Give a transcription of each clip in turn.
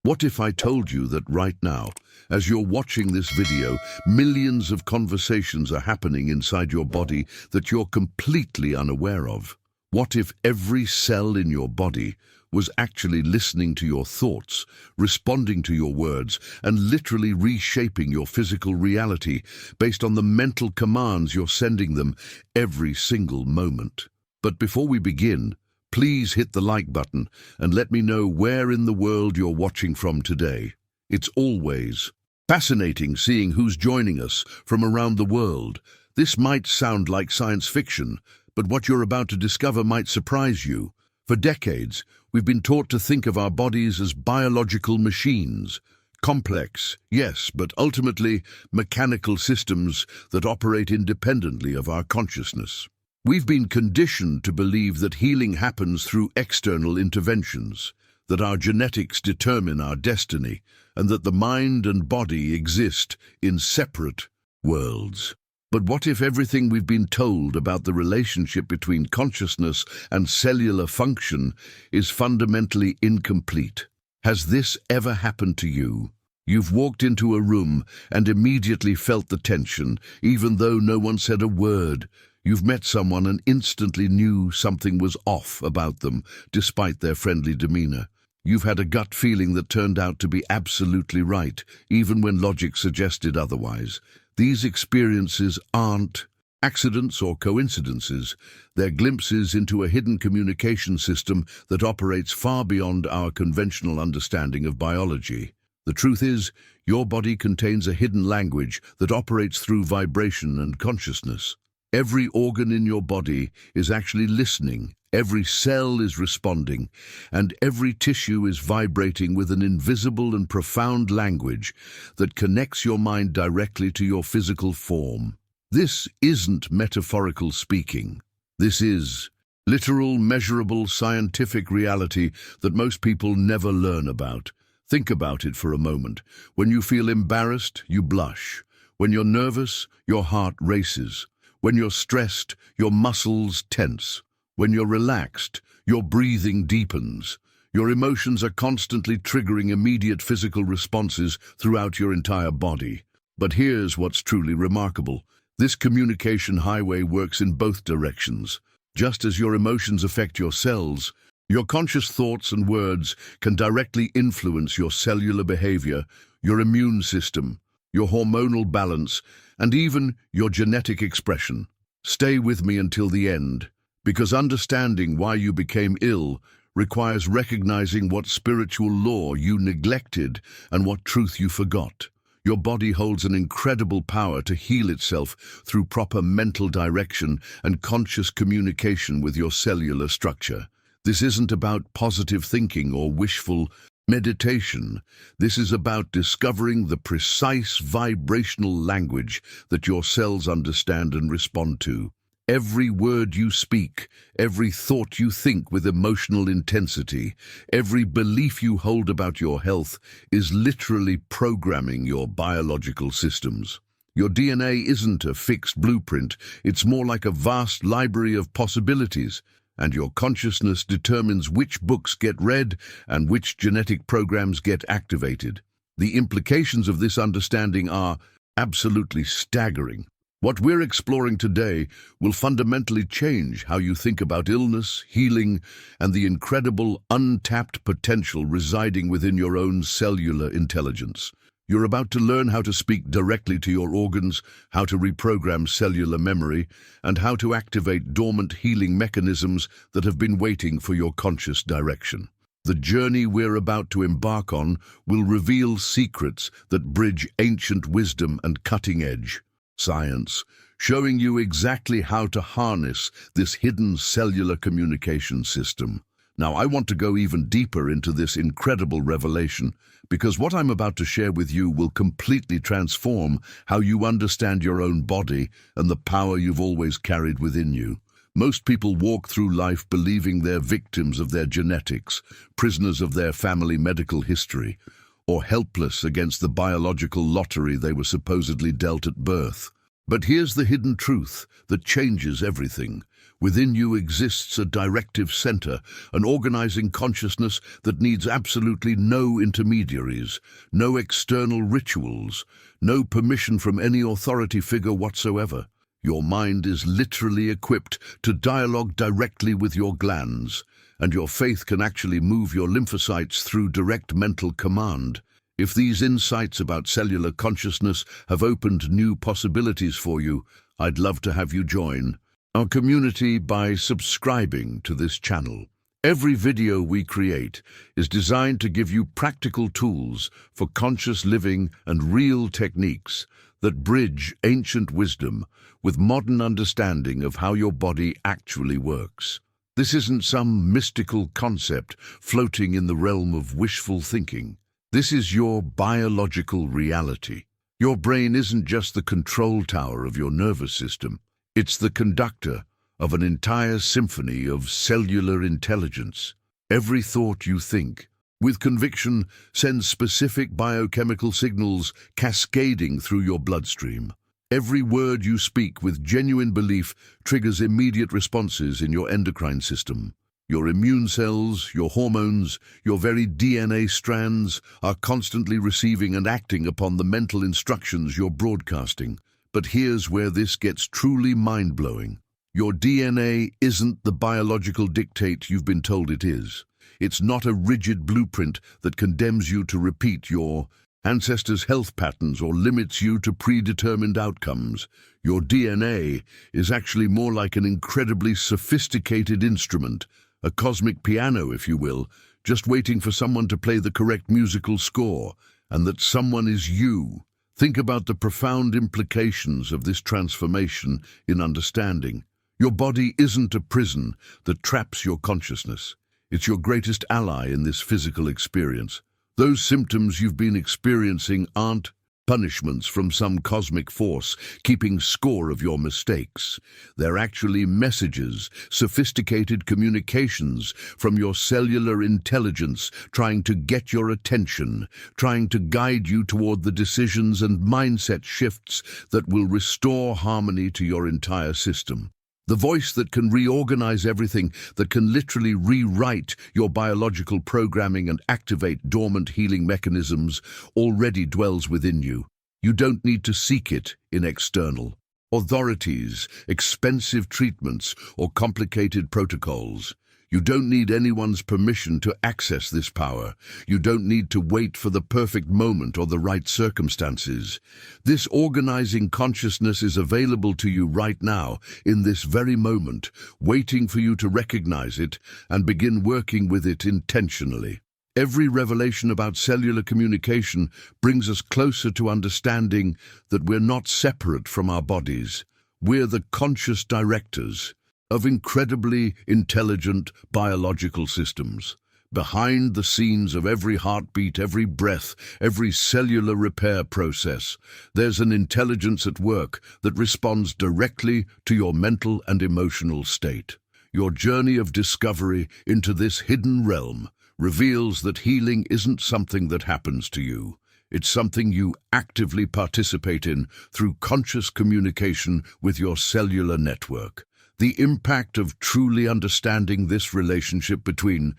What if I told you that right now, as you're watching this video, millions of conversations are happening inside your body that you're completely unaware of? What if every cell in your body was actually listening to your thoughts, responding to your words, and literally reshaping your physical reality based on the mental commands you're sending them every single moment? But before we begin, please hit the like button and let me know where in the world you're watching from today. It's always fascinating seeing who's joining us from around the world. This might sound like science fiction, but what you're about to discover might surprise you. For decades, we've been taught to think of our bodies as biological machines. Complex, yes, but ultimately mechanical systems that operate independently of our consciousness. We've been conditioned to believe that healing happens through external interventions, that our genetics determine our destiny, and that the mind and body exist in separate worlds. But what if everything we've been told about the relationship between consciousness and cellular function is fundamentally incomplete? Has this ever happened to you? You've walked into a room and immediately felt the tension, even though no one said a word. You've met someone and instantly knew something was off about them, despite their friendly demeanor. You've had a gut feeling that turned out to be absolutely right, even when logic suggested otherwise. These experiences aren't accidents or coincidences. They're glimpses into a hidden communication system that operates far beyond our conventional understanding of biology. The truth is, your body contains a hidden language that operates through vibration and consciousness. Every organ in your body is actually listening, every cell is responding, and every tissue is vibrating with an invisible and profound language that connects your mind directly to your physical form. This isn't metaphorical speaking. This is literal, measurable, scientific reality that most people never learn about. Think about it for a moment. When you feel embarrassed, you blush. When you're nervous, your heart races. When you're stressed, your muscles tense. When you're relaxed, your breathing deepens. Your emotions are constantly triggering immediate physical responses throughout your entire body. But here's what's truly remarkable. This communication highway works in both directions. Just as your emotions affect your cells, your conscious thoughts and words can directly influence your cellular behavior, your immune system, your hormonal balance, and even your genetic expression. Stay with me until the end, because understanding why you became ill requires recognizing what spiritual law you neglected and what truth you forgot. Your body holds an incredible power to heal itself through proper mental direction and conscious communication with your cellular structure. This isn't about positive thinking or wishful meditation. This is about discovering the precise vibrational language that your cells understand and respond to. Every word you speak, every thought you think with emotional intensity, every belief you hold about your health is literally programming your biological systems. Your DNA isn't a fixed blueprint, it's more like a vast library of possibilities. And your consciousness determines which books get read and which genetic programs get activated. The implications of this understanding are absolutely staggering. What we're exploring today will fundamentally change how you think about illness, healing, and the incredible untapped potential residing within your own cellular intelligence. You're about to learn how to speak directly to your organs, how to reprogram cellular memory, and how to activate dormant healing mechanisms that have been waiting for your conscious direction. The journey we're about to embark on will reveal secrets that bridge ancient wisdom and cutting-edge science, showing you exactly how to harness this hidden cellular communication system. Now, I want to go even deeper into this incredible revelation, because what I'm about to share with you will completely transform how you understand your own body and the power you've always carried within you. Most people walk through life believing they're victims of their genetics, prisoners of their family medical history, or helpless against the biological lottery they were supposedly dealt at birth. But here's the hidden truth that changes everything. Within you exists a directive center, an organizing consciousness that needs absolutely no intermediaries, no external rituals, no permission from any authority figure whatsoever. Your mind is literally equipped to dialogue directly with your glands, and your faith can actually move your lymphocytes through direct mental command. If these insights about cellular consciousness have opened new possibilities for you, I'd love to have you join our community by subscribing to this channel. Every video we create is designed to give you practical tools for conscious living and real techniques that bridge ancient wisdom with modern understanding of how your body actually works. This isn't some mystical concept floating in the realm of wishful thinking. This is your biological reality. Your brain isn't just the control tower of your nervous system. It's the conductor of an entire symphony of cellular intelligence. Every thought you think, with conviction, sends specific biochemical signals cascading through your bloodstream. Every word you speak with genuine belief triggers immediate responses in your endocrine system. Your immune cells, your hormones, your very DNA strands are constantly receiving and acting upon the mental instructions you're broadcasting. But here's where this gets truly mind-blowing. Your DNA isn't the biological dictate you've been told it is. It's not a rigid blueprint that condemns you to repeat your ancestors' health patterns or limits you to predetermined outcomes. Your DNA is actually more like an incredibly sophisticated instrument, a cosmic piano, if you will, just waiting for someone to play the correct musical score, and that someone is you. Think about the profound implications of this transformation in understanding. Your body isn't a prison that traps your consciousness. It's your greatest ally in this physical experience. Those symptoms you've been experiencing aren't punishments from some cosmic force keeping score of your mistakes. They're actually messages, sophisticated communications from your cellular intelligence trying to get your attention, trying to guide you toward the decisions and mindset shifts that will restore harmony to your entire system. The voice that can reorganize everything, that can literally rewrite your biological programming and activate dormant healing mechanisms, already dwells within you. You don't need to seek it in external authorities, expensive treatments, or complicated protocols. You don't need anyone's permission to access this power. You don't need to wait for the perfect moment or the right circumstances. This organizing consciousness is available to you right now, in this very moment, waiting for you to recognize it and begin working with it intentionally. Every revelation about cellular communication brings us closer to understanding that we're not separate from our bodies. We're the conscious directors of incredibly intelligent biological systems. Behind the scenes of every heartbeat, every breath, every cellular repair process, there's an intelligence at work that responds directly to your mental and emotional state. Your journey of discovery into this hidden realm reveals that healing isn't something that happens to you. It's something you actively participate in through conscious communication with your cellular network. The impact of truly understanding this relationship between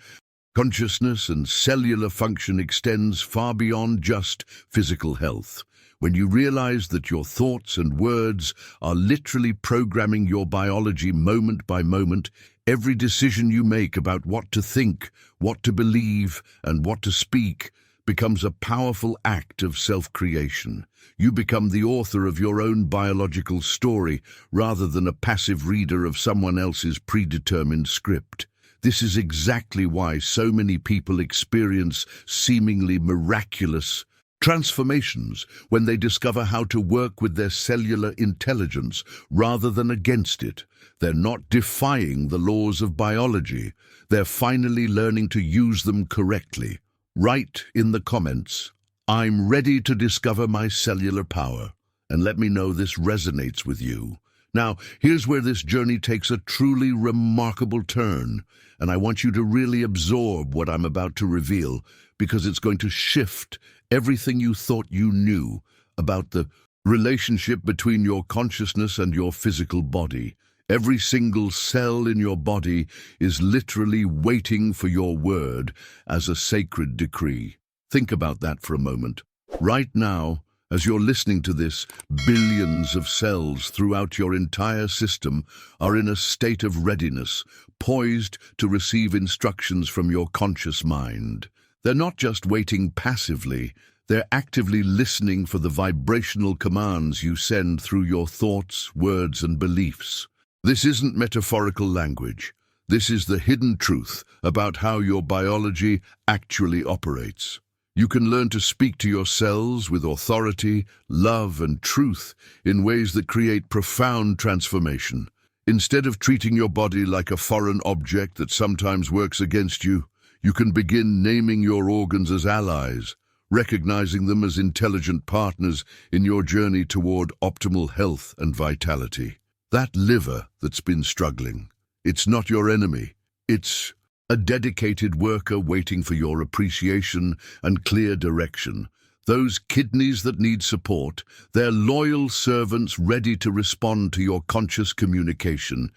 consciousness and cellular function extends far beyond just physical health. When you realize that your thoughts and words are literally programming your biology moment by moment, every decision you make about what to think, what to believe, and what to speak becomes a powerful act of self-creation. You become the author of your own biological story rather than a passive reader of someone else's predetermined script. This is exactly why so many people experience seemingly miraculous transformations when they discover how to work with their cellular intelligence rather than against it. They're not defying the laws of biology. They're finally learning to use them correctly. Write in the comments, "I'm ready to discover my cellular power," and let me know this resonates with you. Now, here's where this journey takes a truly remarkable turn, and I want you to really absorb what I'm about to reveal, because it's going to shift everything you thought you knew about the relationship between your consciousness and your physical body. Every single cell in your body is literally waiting for your word as a sacred decree. Think about that for a moment. Right now, as you're listening to this, billions of cells throughout your entire system are in a state of readiness, poised to receive instructions from your conscious mind. They're not just waiting passively, they're actively listening for the vibrational commands you send through your thoughts, words, and beliefs. This isn't metaphorical language. This is the hidden truth about how your biology actually operates. You can learn to speak to your cells with authority, love, and truth in ways that create profound transformation. Instead of treating your body like a foreign object that sometimes works against you, you can begin naming your organs as allies, recognizing them as intelligent partners in your journey toward optimal health and vitality. That liver that's been struggling, it's not your enemy. It's a dedicated worker waiting for your appreciation and clear direction. Those kidneys that need support, they're loyal servants ready to respond to your conscious communication.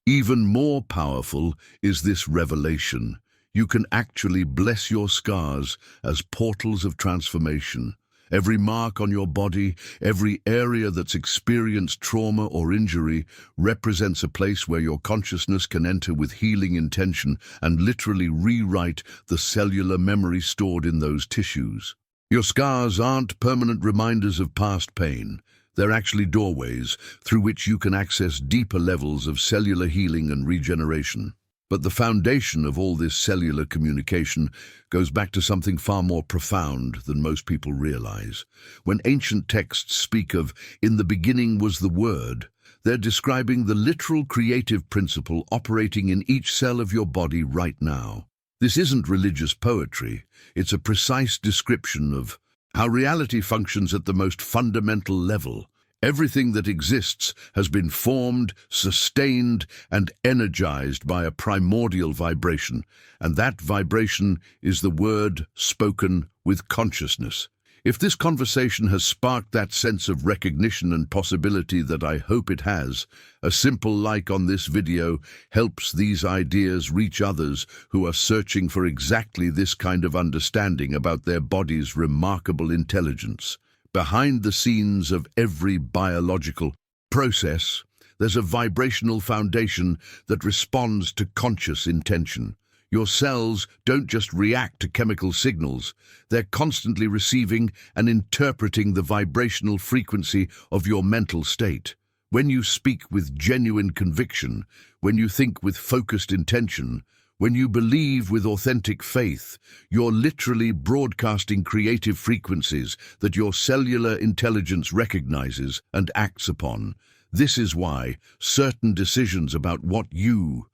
Even more powerful is this revelation. You can actually bless your scars as portals of transformation. Every mark on your body, every area that's experienced trauma or injury represents a place where your consciousness can enter with healing intention and literally rewrite the cellular memory stored in those tissues. Your scars aren't permanent reminders of past pain. They're actually doorways through which you can access deeper levels of cellular healing and regeneration. But the foundation of all this cellular communication goes back to something far more profound than most people realize. When ancient texts speak of "in the beginning was the Word," they're describing the literal creative principle operating in each cell of your body right now. This isn't religious poetry. It's a precise description of how reality functions at the most fundamental level. Everything that exists has been formed, sustained, and energized by a primordial vibration, and that vibration is the word spoken with consciousness. If this conversation has sparked that sense of recognition and possibility that I hope it has, a simple like on this video helps these ideas reach others who are searching for exactly this kind of understanding about their body's remarkable intelligence. Behind the scenes of every biological process, there's a vibrational foundation that responds to conscious intention. Your cells don't just react to chemical signals, they're constantly receiving and interpreting the vibrational frequency of your mental state. When you speak with genuine conviction, when you think with focused intention, when you believe with authentic faith, you're literally broadcasting creative frequencies that your cellular intelligence recognizes and acts upon. This is why certain decisions about what you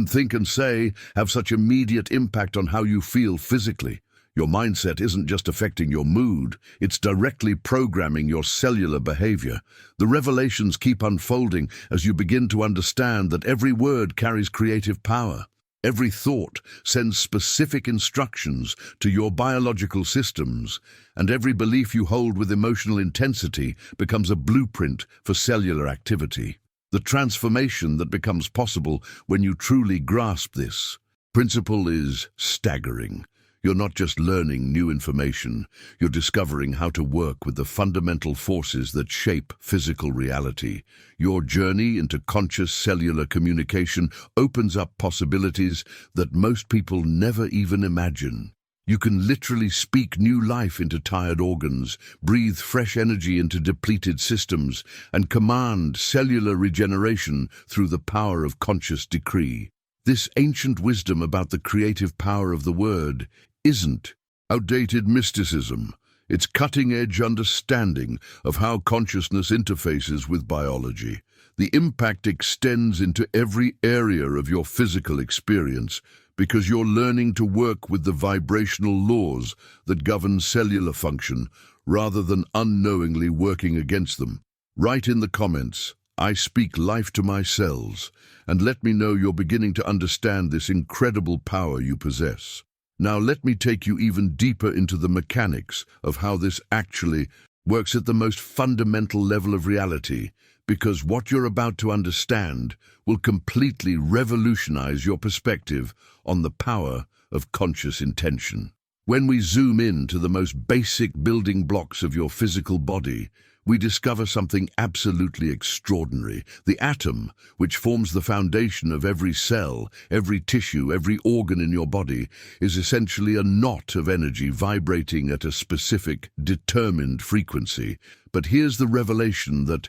think and say have such immediate impact on how you feel physically. Your mindset isn't just affecting your mood, it's directly programming your cellular behavior. The revelations keep unfolding as you begin to understand that every word carries creative power. Every thought sends specific instructions to your biological systems, and every belief you hold with emotional intensity becomes a blueprint for cellular activity. The transformation that becomes possible when you truly grasp this principle is staggering. You're not just learning new information, you're discovering how to work with the fundamental forces that shape physical reality. Your journey into conscious cellular communication opens up possibilities that most people never even imagine. You can literally speak new life into tired organs, breathe fresh energy into depleted systems, and command cellular regeneration through the power of conscious decree. This ancient wisdom about the creative power of the word isn't outdated mysticism. It's cutting-edge understanding of how consciousness interfaces with biology. The impact extends into every area of your physical experience because you're learning to work with the vibrational laws that govern cellular function rather than unknowingly working against them. Write in the comments, "I speak life to my cells," and let me know you're beginning to understand this incredible power you possess. Now let me take you even deeper into the mechanics of how this actually works at the most fundamental level of reality. because what you're about to understand will completely revolutionize your perspective on the power of conscious intention. When we zoom in to the most basic building blocks of your physical body, we discover something absolutely extraordinary. The atom, which forms the foundation of every cell, every tissue, every organ in your body, is essentially a knot of energy vibrating at a specific, determined frequency. But here's the revelation that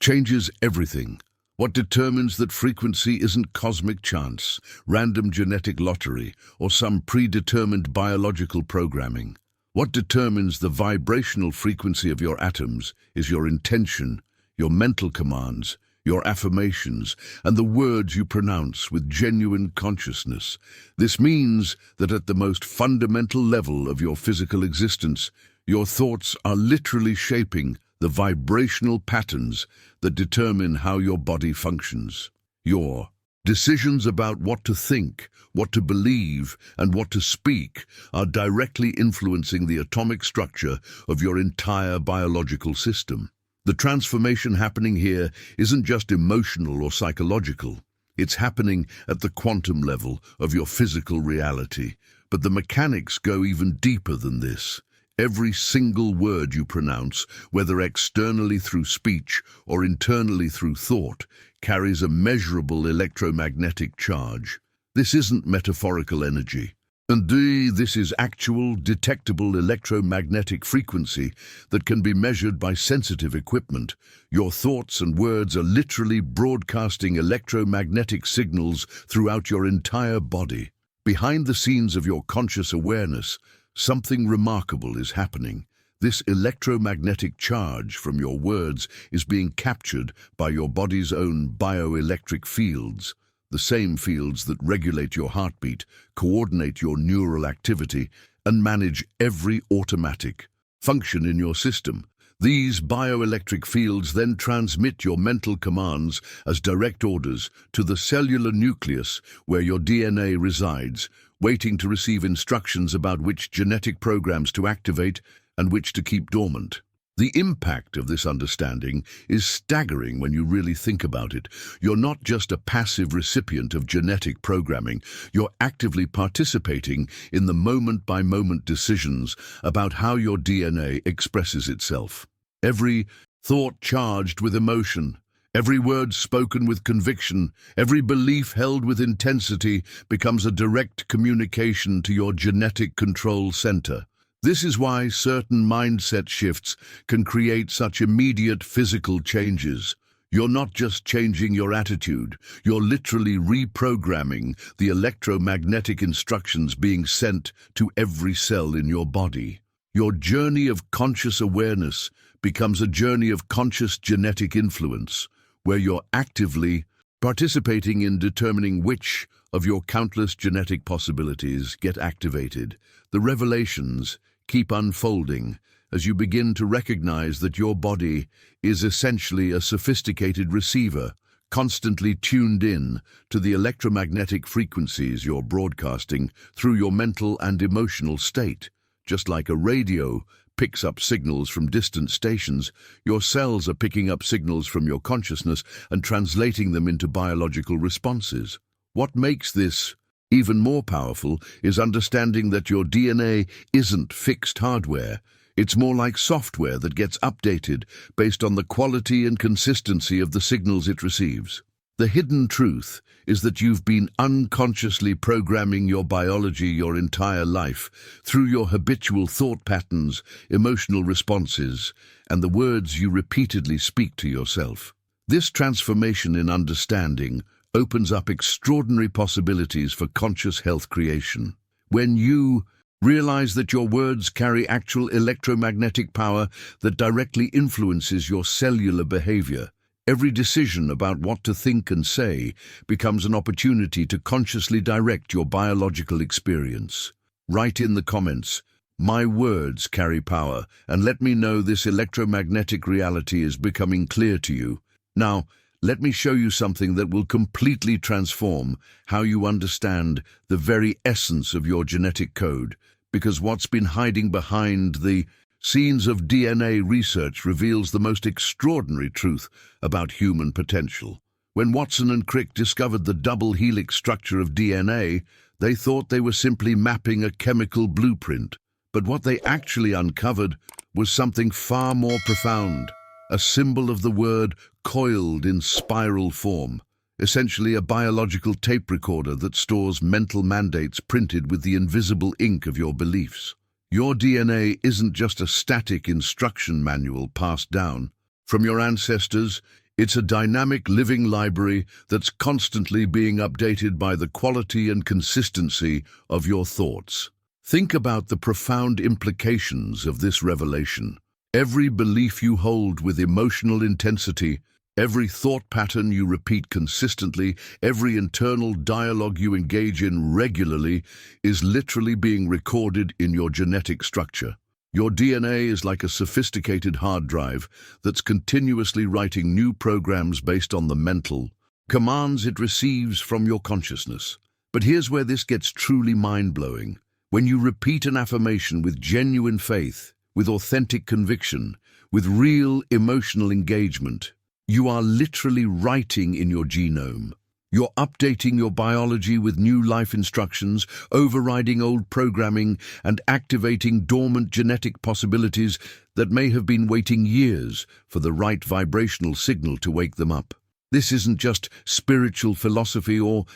changes everything. What determines that frequency isn't cosmic chance, random genetic lottery, or some predetermined biological programming. What determines the vibrational frequency of your atoms is your intention, your mental commands, your affirmations, and the words you pronounce with genuine consciousness. This means that at the most fundamental level of your physical existence, your thoughts are literally shaping the vibrational patterns that determine how your body functions. Your decisions about what to think, what to believe, and what to speak are directly influencing the atomic structure of your entire biological system. The transformation happening here isn't just emotional or psychological. It's happening at the quantum level of your physical reality. But the mechanics go even deeper than this. Every single word you pronounce, whether externally through speech or internally through thought, carries a measurable electromagnetic charge. This isn't metaphorical energy. Indeed, this is actual, detectable electromagnetic frequency that can be measured by sensitive equipment. Your thoughts and words are literally broadcasting electromagnetic signals throughout your entire body. Behind the scenes of your conscious awareness, something remarkable is happening. This electromagnetic charge from your words is being captured by your body's own bioelectric fields, the same fields that regulate your heartbeat, coordinate your neural activity, and manage every automatic function in your system. These bioelectric fields then transmit your mental commands as direct orders to the cellular nucleus where your DNA resides, waiting to receive instructions about which genetic programs to activate and which to keep dormant. The impact of this understanding is staggering when you really think about it. You're not just a passive recipient of genetic programming, you're actively participating in the moment-by-moment decisions about how your DNA expresses itself. Every thought charged with emotion, every word spoken with conviction, every belief held with intensity becomes a direct communication to your genetic control center. This is why certain mindset shifts can create such immediate physical changes. You're not just changing your attitude, you're literally reprogramming the electromagnetic instructions being sent to every cell in your body. Your journey of conscious awareness becomes a journey of conscious genetic influence, where you're actively participating in determining which of your countless genetic possibilities get activated. The revelations keep unfolding as you begin to recognize that your body is essentially a sophisticated receiver, constantly tuned in to the electromagnetic frequencies you're broadcasting through your mental and emotional state. Just like a radio picks up signals from distant stations, your cells are picking up signals from your consciousness and translating them into biological responses. What makes this even more powerful is understanding that your DNA isn't fixed hardware. It's more like software that gets updated based on the quality and consistency of the signals it receives. The hidden truth is that you've been unconsciously programming your biology your entire life through your habitual thought patterns, emotional responses, and the words you repeatedly speak to yourself. This transformation in understanding opens up extraordinary possibilities for conscious health creation. When you realize that your words carry actual electromagnetic power that directly influences your cellular behavior, every decision about what to think and say becomes an opportunity to consciously direct your biological experience. Write in the comments, "My words carry power," and let me know this electromagnetic reality is becoming clear to you. Now, let me show you something that will completely transform how you understand the very essence of your genetic code, because what's been hiding behind the Scenes of DNA research reveals the most extraordinary truth about human potential. When Watson and Crick discovered the double helix structure of DNA, they thought they were simply mapping a chemical blueprint. But what they actually uncovered was something far more profound, a symbol of the word coiled in spiral form, essentially a biological tape recorder that stores mental mandates printed with the invisible ink of your beliefs. Your DNA isn't just a static instruction manual passed down from your ancestors. It's a dynamic living library that's constantly being updated by the quality and consistency of your thoughts. Think about the profound implications of this revelation. Every belief you hold with emotional intensity, every thought pattern you repeat consistently, every internal dialogue you engage in regularly is literally being recorded in your genetic structure. Your DNA is like a sophisticated hard drive that's continuously writing new programs based on the mental commands it receives from your consciousness. But here's where this gets truly mind-blowing. When you repeat an affirmation with genuine faith, with authentic conviction, with real emotional engagement, you are literally writing in your genome. You're updating your biology with new life instructions, overriding old programming, and activating dormant genetic possibilities that may have been waiting years for the right vibrational signal to wake them up. This isn't just spiritual philosophy or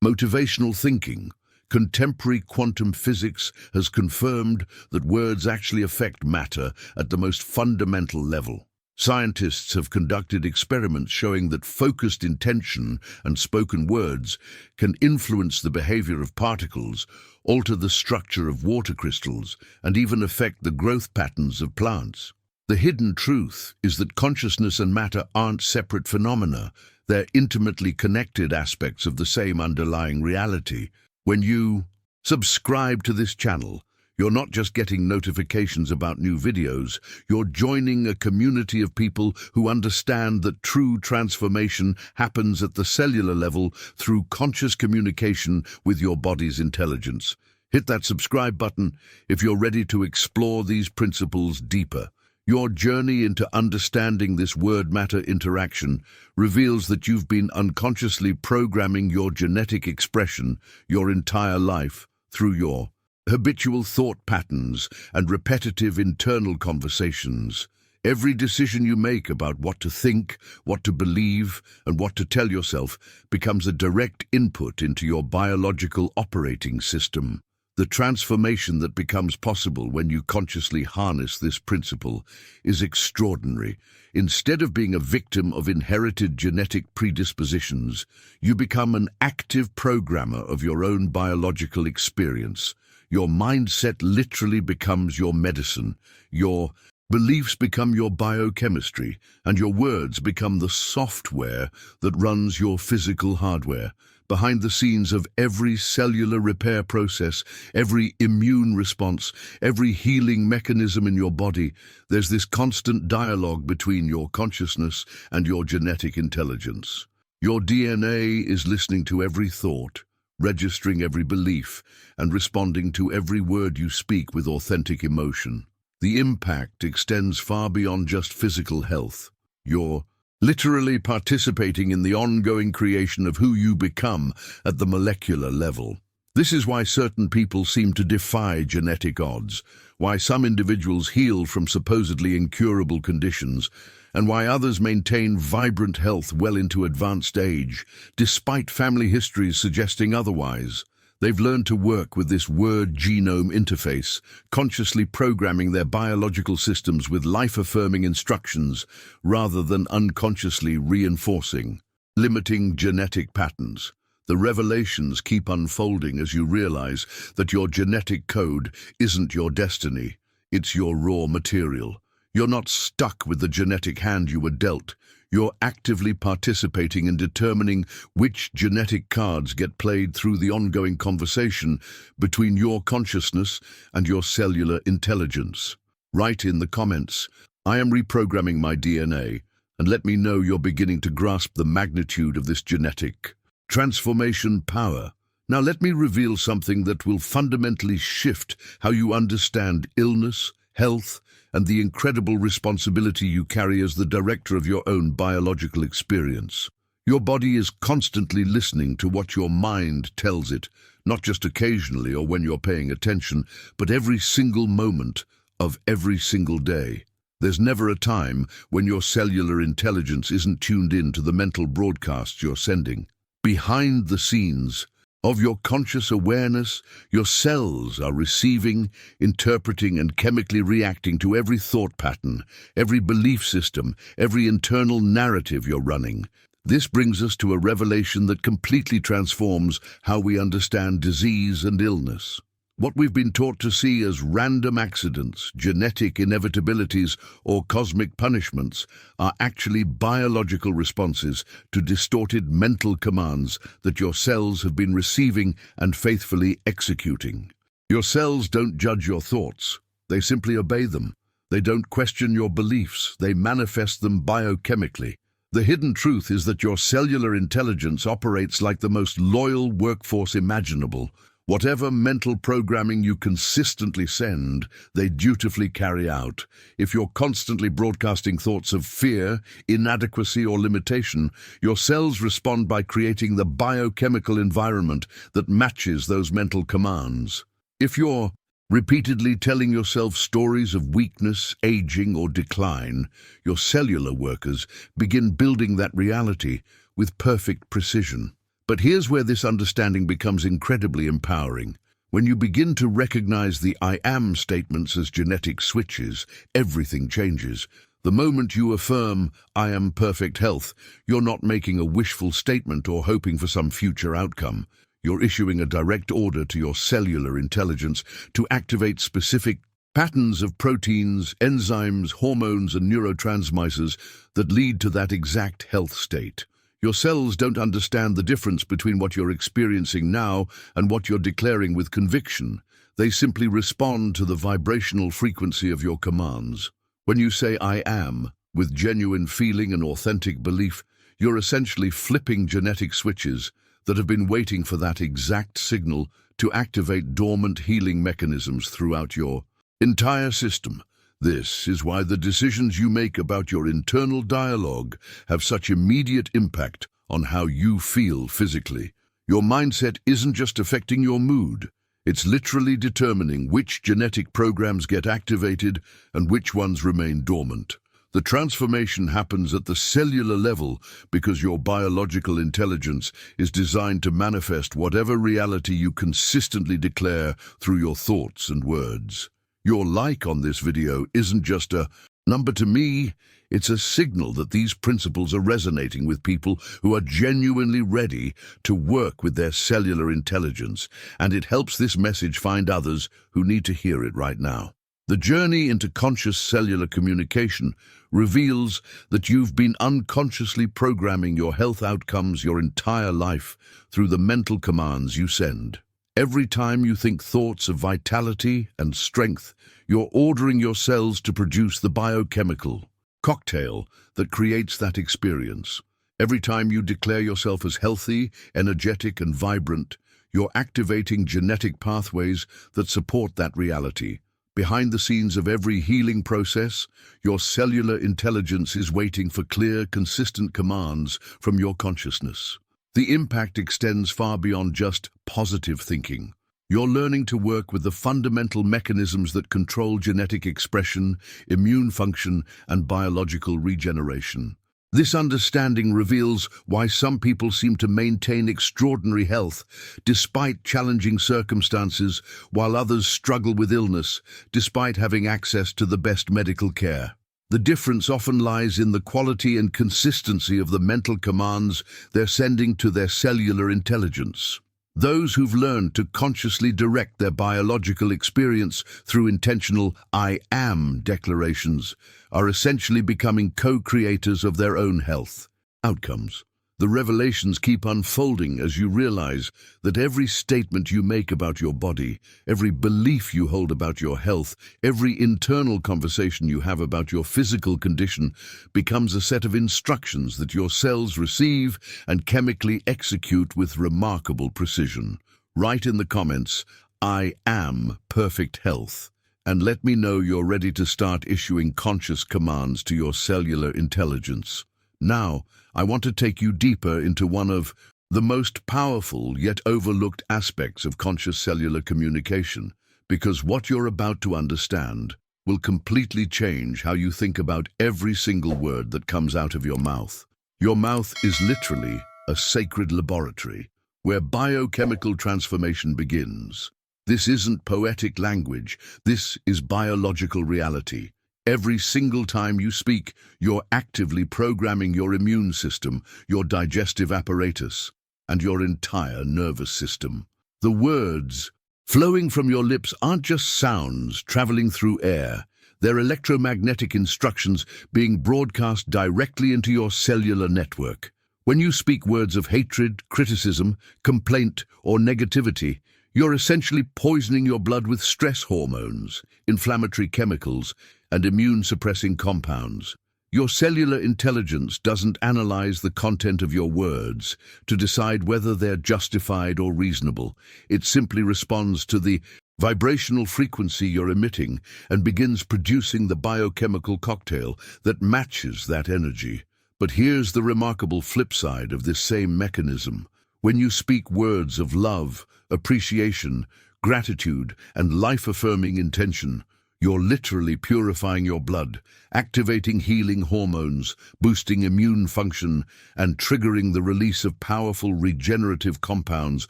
motivational thinking. Contemporary quantum physics has confirmed that words actually affect matter at the most fundamental level. Scientists have conducted experiments showing that focused intention and spoken words can influence the behavior of particles, alter the structure of water crystals, and even affect the growth patterns of plants. The hidden truth is that consciousness and matter aren't separate phenomena. They're intimately connected aspects of the same underlying reality. When you subscribe to this channel, you're not just getting notifications about new videos, you're joining a community of people who understand that true transformation happens at the cellular level through conscious communication with your body's intelligence. Hit that subscribe button if you're ready to explore these principles deeper. Your journey into understanding this word-matter interaction reveals that you've been unconsciously programming your genetic expression your entire life through your habitual thought patterns and repetitive internal conversations. Every decision you make about what to think, what to believe, and what to tell yourself becomes a direct input into your biological operating system. The transformation that becomes possible when you consciously harness this principle is extraordinary. Instead of being a victim of inherited genetic predispositions, you become an active programmer of your own biological experience. Your mindset literally becomes your medicine, your beliefs become your biochemistry, and your words become the software that runs your physical hardware. Behind the scenes of every cellular repair process, every immune response, every healing mechanism in your body, there's this constant dialogue between your consciousness and your genetic intelligence. Your DNA is listening to every thought, registering every belief, and responding to every word you speak with authentic emotion. The impact extends far beyond just physical health. You're literally participating in the ongoing creation of who you become at the molecular level. This is why certain people seem to defy genetic odds, why some individuals heal from supposedly incurable conditions, and why others maintain vibrant health well into advanced age, despite family histories suggesting otherwise. They've learned to work with this word-genome interface, consciously programming their biological systems with life-affirming instructions rather than unconsciously reinforcing, limiting genetic patterns. The revelations keep unfolding as you realize that your genetic code isn't your destiny, it's your raw material. You're not stuck with the genetic hand you were dealt. You're actively participating in determining which genetic cards get played through the ongoing conversation between your consciousness and your cellular intelligence. Write in the comments, "I am reprogramming my DNA," and let me know you're beginning to grasp the magnitude of this genetic transformation power. Now let me reveal something that will fundamentally shift how you understand illness, health, and the incredible responsibility you carry as the director of your own biological experience. Your body is constantly listening to what your mind tells it, not just occasionally or when you're paying attention, but every single moment of every single day. There's never a time when your cellular intelligence isn't tuned in to the mental broadcasts you're sending. Behind the scenes of your conscious awareness, your cells are receiving, interpreting, and chemically reacting to every thought pattern, every belief system, every internal narrative you're running. This brings us to a revelation that completely transforms how we understand disease and illness. What we've been taught to see as random accidents, genetic inevitabilities, or cosmic punishments are actually biological responses to distorted mental commands that your cells have been receiving and faithfully executing. Your cells don't judge your thoughts. They simply obey them. They don't question your beliefs. They manifest them biochemically. The hidden truth is that your cellular intelligence operates like the most loyal workforce imaginable. Whatever mental programming you consistently send, they dutifully carry out. If you're constantly broadcasting thoughts of fear, inadequacy, or limitation, your cells respond by creating the biochemical environment that matches those mental commands. If you're repeatedly telling yourself stories of weakness, aging, or decline, your cellular workers begin building that reality with perfect precision. But here's where this understanding becomes incredibly empowering. When you begin to recognize the I am statements as genetic switches, everything changes. The moment you affirm, I am perfect health, you're not making a wishful statement or hoping for some future outcome. You're issuing a direct order to your cellular intelligence to activate specific patterns of proteins, enzymes, hormones, and neurotransmitters that lead to that exact health state. Your cells don't understand the difference between what you're experiencing now and what you're declaring with conviction. They simply respond to the vibrational frequency of your commands. When you say I am, with genuine feeling and authentic belief, you're essentially flipping genetic switches that have been waiting for that exact signal to activate dormant healing mechanisms throughout your entire system. This is why the decisions you make about your internal dialogue have such immediate impact on how you feel physically. Your mindset isn't just affecting your mood, it's literally determining which genetic programs get activated and which ones remain dormant. The transformation happens at the cellular level because your biological intelligence is designed to manifest whatever reality you consistently declare through your thoughts and words. Your like on this video isn't just a number to me, it's a signal that these principles are resonating with people who are genuinely ready to work with their cellular intelligence, and it helps this message find others who need to hear it right now. The journey into conscious cellular communication reveals that you've been unconsciously programming your health outcomes your entire life through the mental commands you send. Every time you think thoughts of vitality and strength, you're ordering your cells to produce the biochemical cocktail that creates that experience. Every time you declare yourself as healthy, energetic, and vibrant, you're activating genetic pathways that support that reality. Behind the scenes of every healing process, your cellular intelligence is waiting for clear, consistent commands from your consciousness. The impact extends far beyond just positive thinking. You're learning to work with the fundamental mechanisms that control genetic expression, immune function, and biological regeneration. This understanding reveals why some people seem to maintain extraordinary health despite challenging circumstances, while others struggle with illness despite having access to the best medical care. The difference often lies in the quality and consistency of the mental commands they're sending to their cellular intelligence. Those who've learned to consciously direct their biological experience through intentional I am declarations are essentially becoming co-creators of their own health outcomes. The revelations keep unfolding as you realize that every statement you make about your body, every belief you hold about your health, every internal conversation you have about your physical condition becomes a set of instructions that your cells receive and chemically execute with remarkable precision. Write in the comments, I am perfect health, and let me know you're ready to start issuing conscious commands to your cellular intelligence. Now, I want to take you deeper into one of the most powerful yet overlooked aspects of conscious cellular communication, because what you're about to understand will completely change how you think about every single word that comes out of your mouth. Your mouth is literally a sacred laboratory where biochemical transformation begins. This isn't poetic language, this is biological reality. Every single time you speak, you're actively programming your immune system, your digestive apparatus, and your entire nervous system. The words flowing from your lips aren't just sounds traveling through air. They're electromagnetic instructions being broadcast directly into your cellular network. When you speak words of hatred, criticism, complaint, or negativity, you're essentially poisoning your blood with stress hormones, inflammatory chemicals, and immune-suppressing compounds. Your cellular intelligence doesn't analyze the content of your words to decide whether they're justified or reasonable. It simply responds to the vibrational frequency you're emitting and begins producing the biochemical cocktail that matches that energy. But here's the remarkable flip side of this same mechanism. When you speak words of love, appreciation, gratitude, and life-affirming intention, you're literally purifying your blood, activating healing hormones, boosting immune function, and triggering the release of powerful regenerative compounds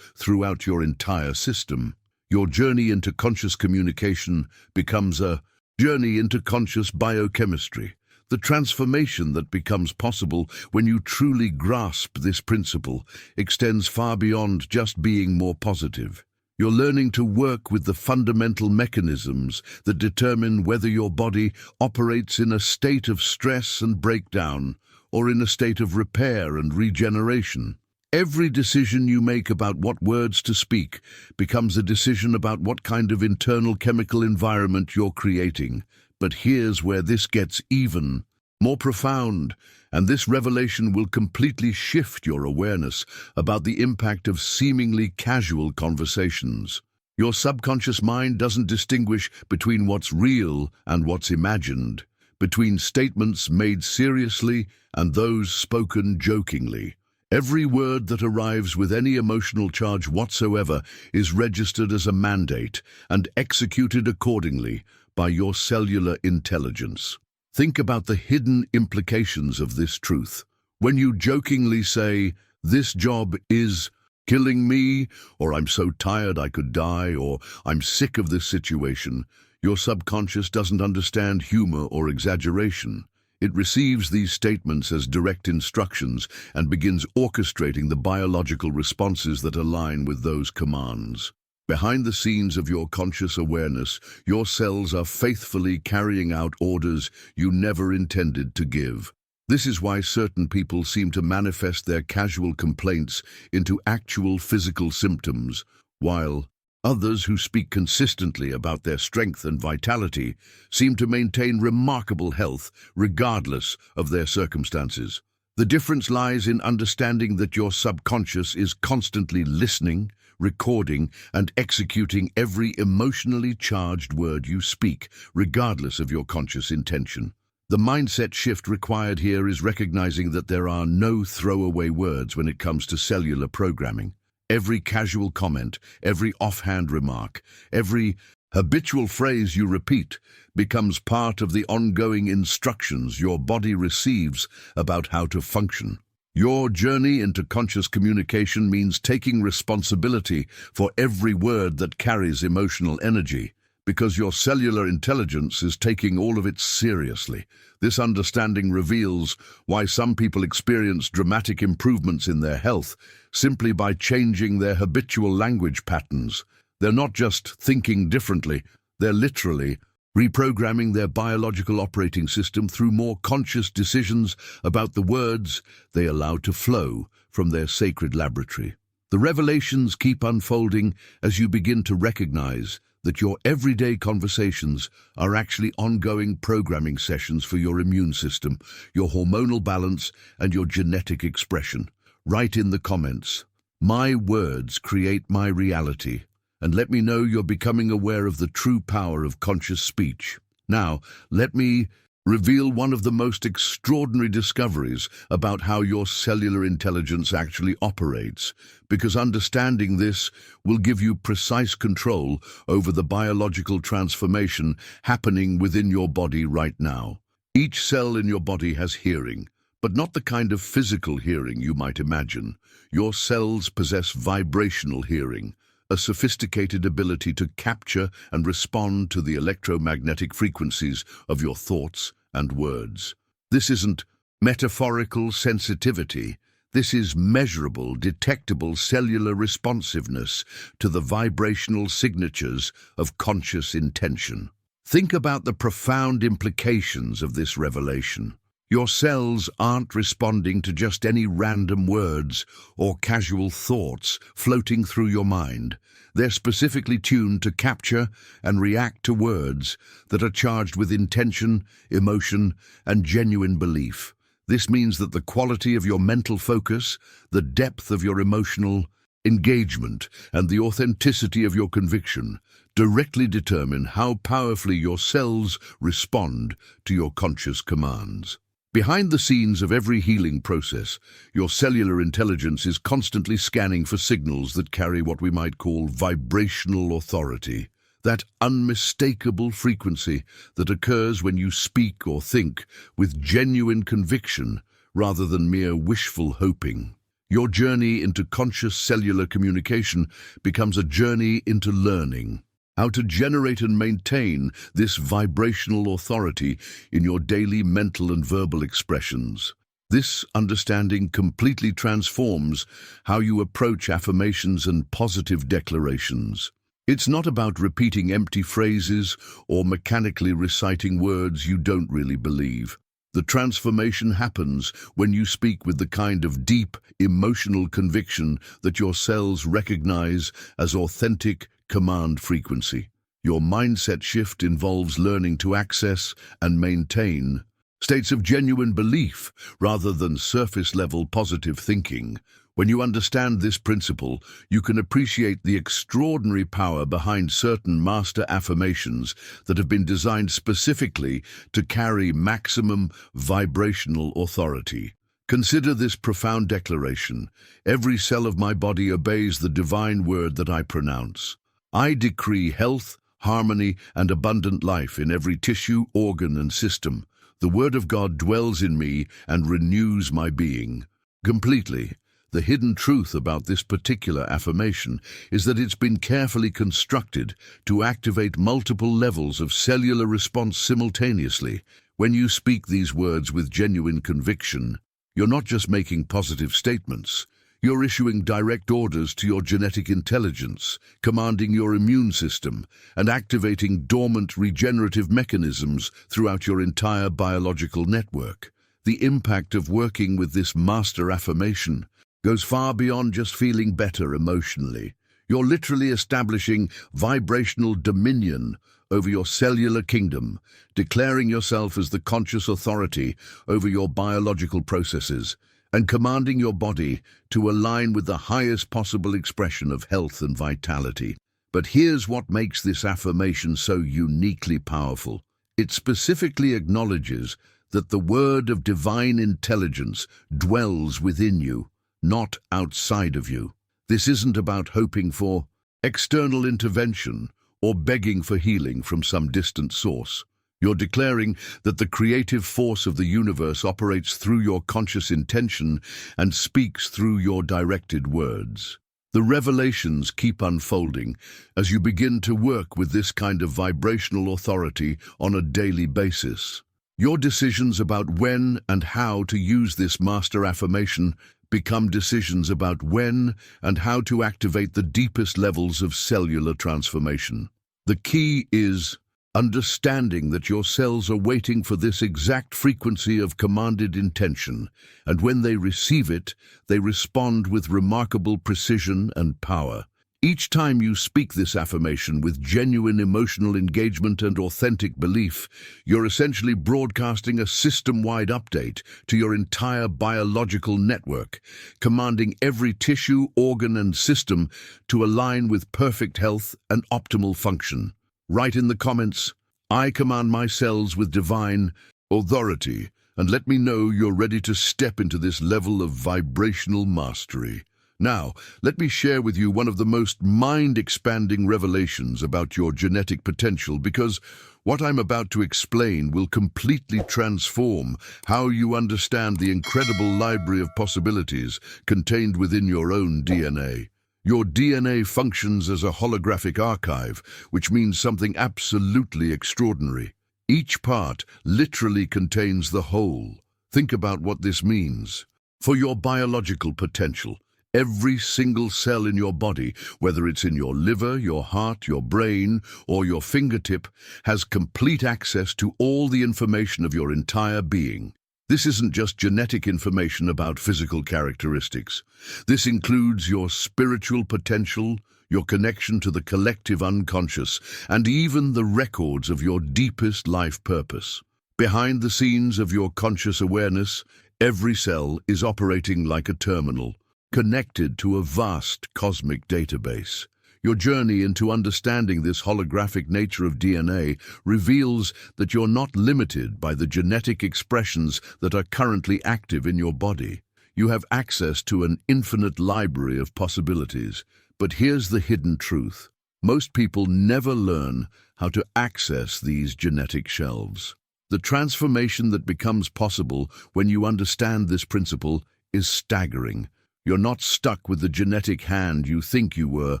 throughout your entire system. Your journey into conscious communication becomes a journey into conscious biochemistry. The transformation that becomes possible when you truly grasp this principle extends far beyond just being more positive. You're learning to work with the fundamental mechanisms that determine whether your body operates in a state of stress and breakdown or in a state of repair and regeneration. Every decision you make about what words to speak becomes a decision about what kind of internal chemical environment you're creating. But here's where this gets even more profound, and this revelation will completely shift your awareness about the impact of seemingly casual conversations. Your subconscious mind doesn't distinguish between what's real and what's imagined, between statements made seriously and those spoken jokingly. Every word that arrives with any emotional charge whatsoever is registered as a mandate and executed accordingly by your cellular intelligence. Think about the hidden implications of this truth. When you jokingly say, "This job is killing me," or "I'm so tired I could die," or "I'm sick of this situation," your subconscious doesn't understand humor or exaggeration. It receives these statements as direct instructions and begins orchestrating the biological responses that align with those commands. Behind the scenes of your conscious awareness, your cells are faithfully carrying out orders you never intended to give. This is why certain people seem to manifest their casual complaints into actual physical symptoms, while others who speak consistently about their strength and vitality seem to maintain remarkable health regardless of their circumstances. The difference lies in understanding that your subconscious is constantly listening, recording, and executing every emotionally charged word you speak, regardless of your conscious intention. The mindset shift required here is recognizing that there are no throwaway words when it comes to cellular programming. Every casual comment, every offhand remark, every habitual phrase you repeat becomes part of the ongoing instructions your body receives about how to function. Your journey into conscious communication means taking responsibility for every word that carries emotional energy, because your cellular intelligence is taking all of it seriously. This understanding reveals why some people experience dramatic improvements in their health simply by changing their habitual language patterns. They're not just thinking differently, they're literally reprogramming their biological operating system through more conscious decisions about the words they allow to flow from their sacred laboratory. The revelations keep unfolding as you begin to recognize that your everyday conversations are actually ongoing programming sessions for your immune system, your hormonal balance, and your genetic expression. Write in the comments, "My words create my reality," and let me know you're becoming aware of the true power of conscious speech. Now, let me reveal one of the most extraordinary discoveries about how your cellular intelligence actually operates, because understanding this will give you precise control over the biological transformation happening within your body right now. Each cell in your body has hearing, but not the kind of physical hearing you might imagine. Your cells possess vibrational hearing, a sophisticated ability to capture and respond to the electromagnetic frequencies of your thoughts and words. This isn't metaphorical sensitivity. This is measurable, detectable cellular responsiveness to the vibrational signatures of conscious intention. Think about the profound implications of this revelation. Your cells aren't responding to just any random words or casual thoughts floating through your mind. They're specifically tuned to capture and react to words that are charged with intention, emotion, and genuine belief. This means that the quality of your mental focus, the depth of your emotional engagement, and the authenticity of your conviction directly determine how powerfully your cells respond to your conscious commands. Behind the scenes of every healing process, your cellular intelligence is constantly scanning for signals that carry what we might call vibrational authority, that unmistakable frequency that occurs when you speak or think with genuine conviction rather than mere wishful hoping. Your journey into conscious cellular communication becomes a journey into learning how to generate and maintain this vibrational authority in your daily mental and verbal expressions. This understanding completely transforms how you approach affirmations and positive declarations. It's not about repeating empty phrases or mechanically reciting words you don't really believe. The transformation happens when you speak with the kind of deep, emotional conviction that your cells recognize as authentic command frequency. Your mindset shift involves learning to access and maintain states of genuine belief rather than surface-level positive thinking. When you understand this principle, you can appreciate the extraordinary power behind certain master affirmations that have been designed specifically to carry maximum vibrational authority. Consider this profound declaration. Every cell of my body obeys the divine word that I pronounce. I decree health, harmony, and abundant life in every tissue, organ, and system. The word of God dwells in me and renews my being completely. The hidden truth about this particular affirmation is that it's been carefully constructed to activate multiple levels of cellular response simultaneously. When you speak these words with genuine conviction, you're not just making positive statements. You're issuing direct orders to your genetic intelligence, commanding your immune system, and activating dormant regenerative mechanisms throughout your entire biological network. The impact of working with this master affirmation goes far beyond just feeling better emotionally. You're literally establishing vibrational dominion over your cellular kingdom, declaring yourself as the conscious authority over your biological processes, and commanding your body to align with the highest possible expression of health and vitality. But here's what makes this affirmation so uniquely powerful. It specifically acknowledges that the word of divine intelligence dwells within you, not outside of you. This isn't about hoping for external intervention or begging for healing from some distant source. You're declaring that the creative force of the universe operates through your conscious intention and speaks through your directed words. The revelations keep unfolding as you begin to work with this kind of vibrational authority on a daily basis. Your decisions about when and how to use this master affirmation become decisions about when and how to activate the deepest levels of cellular transformation. The key is understanding that your cells are waiting for this exact frequency of commanded intention, and when they receive it, they respond with remarkable precision and power. Each time you speak this affirmation with genuine emotional engagement and authentic belief, you're essentially broadcasting a system-wide update to your entire biological network, commanding every tissue, organ, and system to align with perfect health and optimal function. Write in the comments, "I command my cells with divine authority," and let me know you're ready to step into this level of vibrational mastery. Now, let me share with you one of the most mind-expanding revelations about your genetic potential, because what I'm about to explain will completely transform how you understand the incredible library of possibilities contained within your own DNA. Your DNA functions as a holographic archive, which means something absolutely extraordinary. Each part literally contains the whole. Think about what this means. For your biological potential, every single cell in your body, whether it's in your liver, your heart, your brain, or your fingertip, has complete access to all the information of your entire being. This isn't just genetic information about physical characteristics. This includes your spiritual potential, your connection to the collective unconscious, and even the records of your deepest life purpose. Behind the scenes of your conscious awareness, every cell is operating like a terminal, connected to a vast cosmic database. Your journey into understanding this holographic nature of DNA reveals that you're not limited by the genetic expressions that are currently active in your body. You have access to an infinite library of possibilities. But here's the hidden truth. Most people never learn how to access these genetic shelves. The transformation that becomes possible when you understand this principle is staggering. You're not stuck with the genetic hand you think you were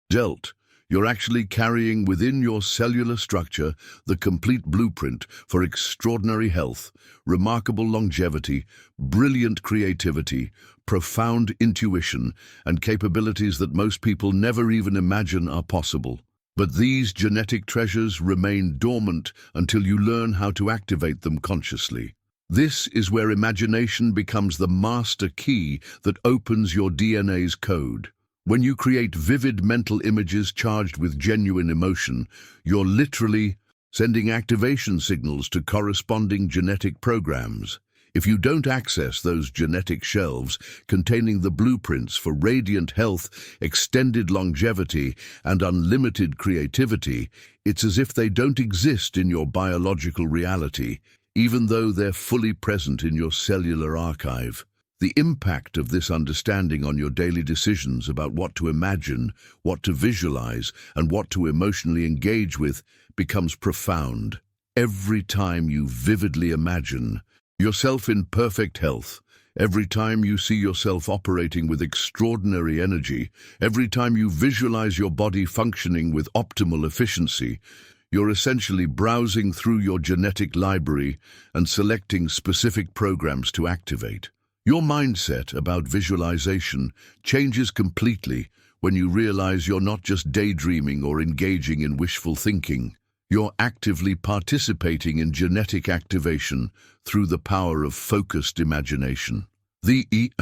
dealt. You're actually carrying within your cellular structure the complete blueprint for extraordinary health, remarkable longevity, brilliant creativity, profound intuition, and capabilities that most people never even imagine are possible. But these genetic treasures remain dormant until you learn how to activate them consciously. This is where imagination becomes the master key that opens your DNA's code. When you create vivid mental images charged with genuine emotion, you're literally sending activation signals to corresponding genetic programs. If you don't access those genetic shelves containing the blueprints for radiant health, extended longevity, and unlimited creativity, it's as if they don't exist in your biological reality, even though they're fully present in your cellular archive. The impact of this understanding on your daily decisions about what to imagine, what to visualize, and what to emotionally engage with becomes profound. Every time you vividly imagine yourself in perfect health, every time you see yourself operating with extraordinary energy, every time you visualize your body functioning with optimal efficiency, you're essentially browsing through your genetic library and selecting specific programs to activate. Your mindset about visualization changes completely when you realize you're not just daydreaming or engaging in wishful thinking. You're actively participating in genetic activation through the power of focused imagination. The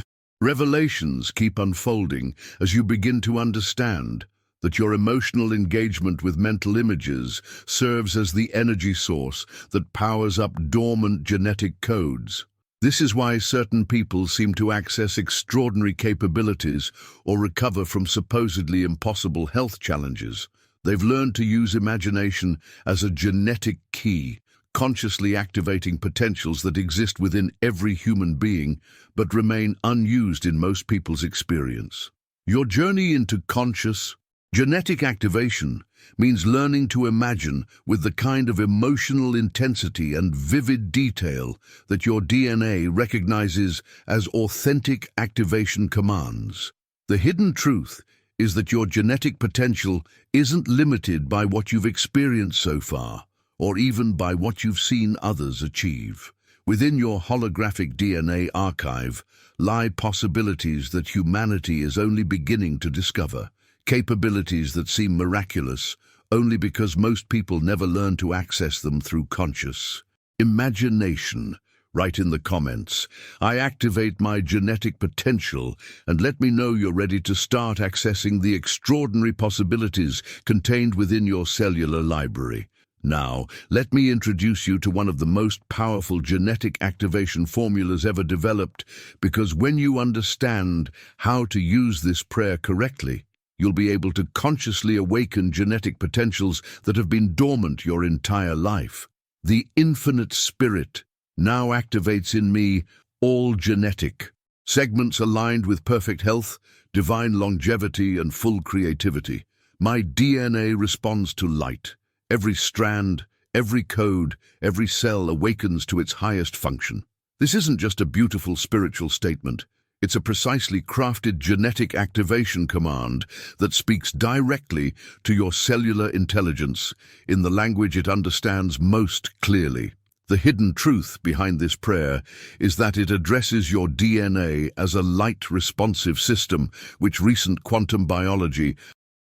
revelations keep unfolding as you begin to understand that your emotional engagement with mental images serves as the energy source that powers up dormant genetic codes. This is why certain people seem to access extraordinary capabilities or recover from supposedly impossible health challenges. They've learned to use imagination as a genetic key, consciously activating potentials that exist within every human being but remain unused in most people's experience. Your journey into conscious, genetic activation means learning to imagine with the kind of emotional intensity and vivid detail that your DNA recognizes as authentic activation commands. The hidden truth is that your genetic potential isn't limited by what you've experienced so far, or even by what you've seen others achieve. Within your holographic DNA archive lie possibilities that humanity is only beginning to discover. Capabilities that seem miraculous only because most people never learn to access them through conscious imagination. Write in the comments, "I activate my genetic potential," and let me know you're ready to start accessing the extraordinary possibilities contained within your cellular library. Now, let me introduce you to one of the most powerful genetic activation formulas ever developed, because when you understand how to use this prayer correctly, you'll be able to consciously awaken genetic potentials that have been dormant your entire life. The infinite spirit now activates in me all genetic segments aligned with perfect health, divine longevity, and full creativity. My DNA responds to light. Every strand, every code, every cell awakens to its highest function. This isn't just a beautiful spiritual statement. It's a precisely crafted genetic activation command that speaks directly to your cellular intelligence in the language it understands most clearly. The hidden truth behind this prayer is that it addresses your DNA as a light-responsive system, which recent quantum biology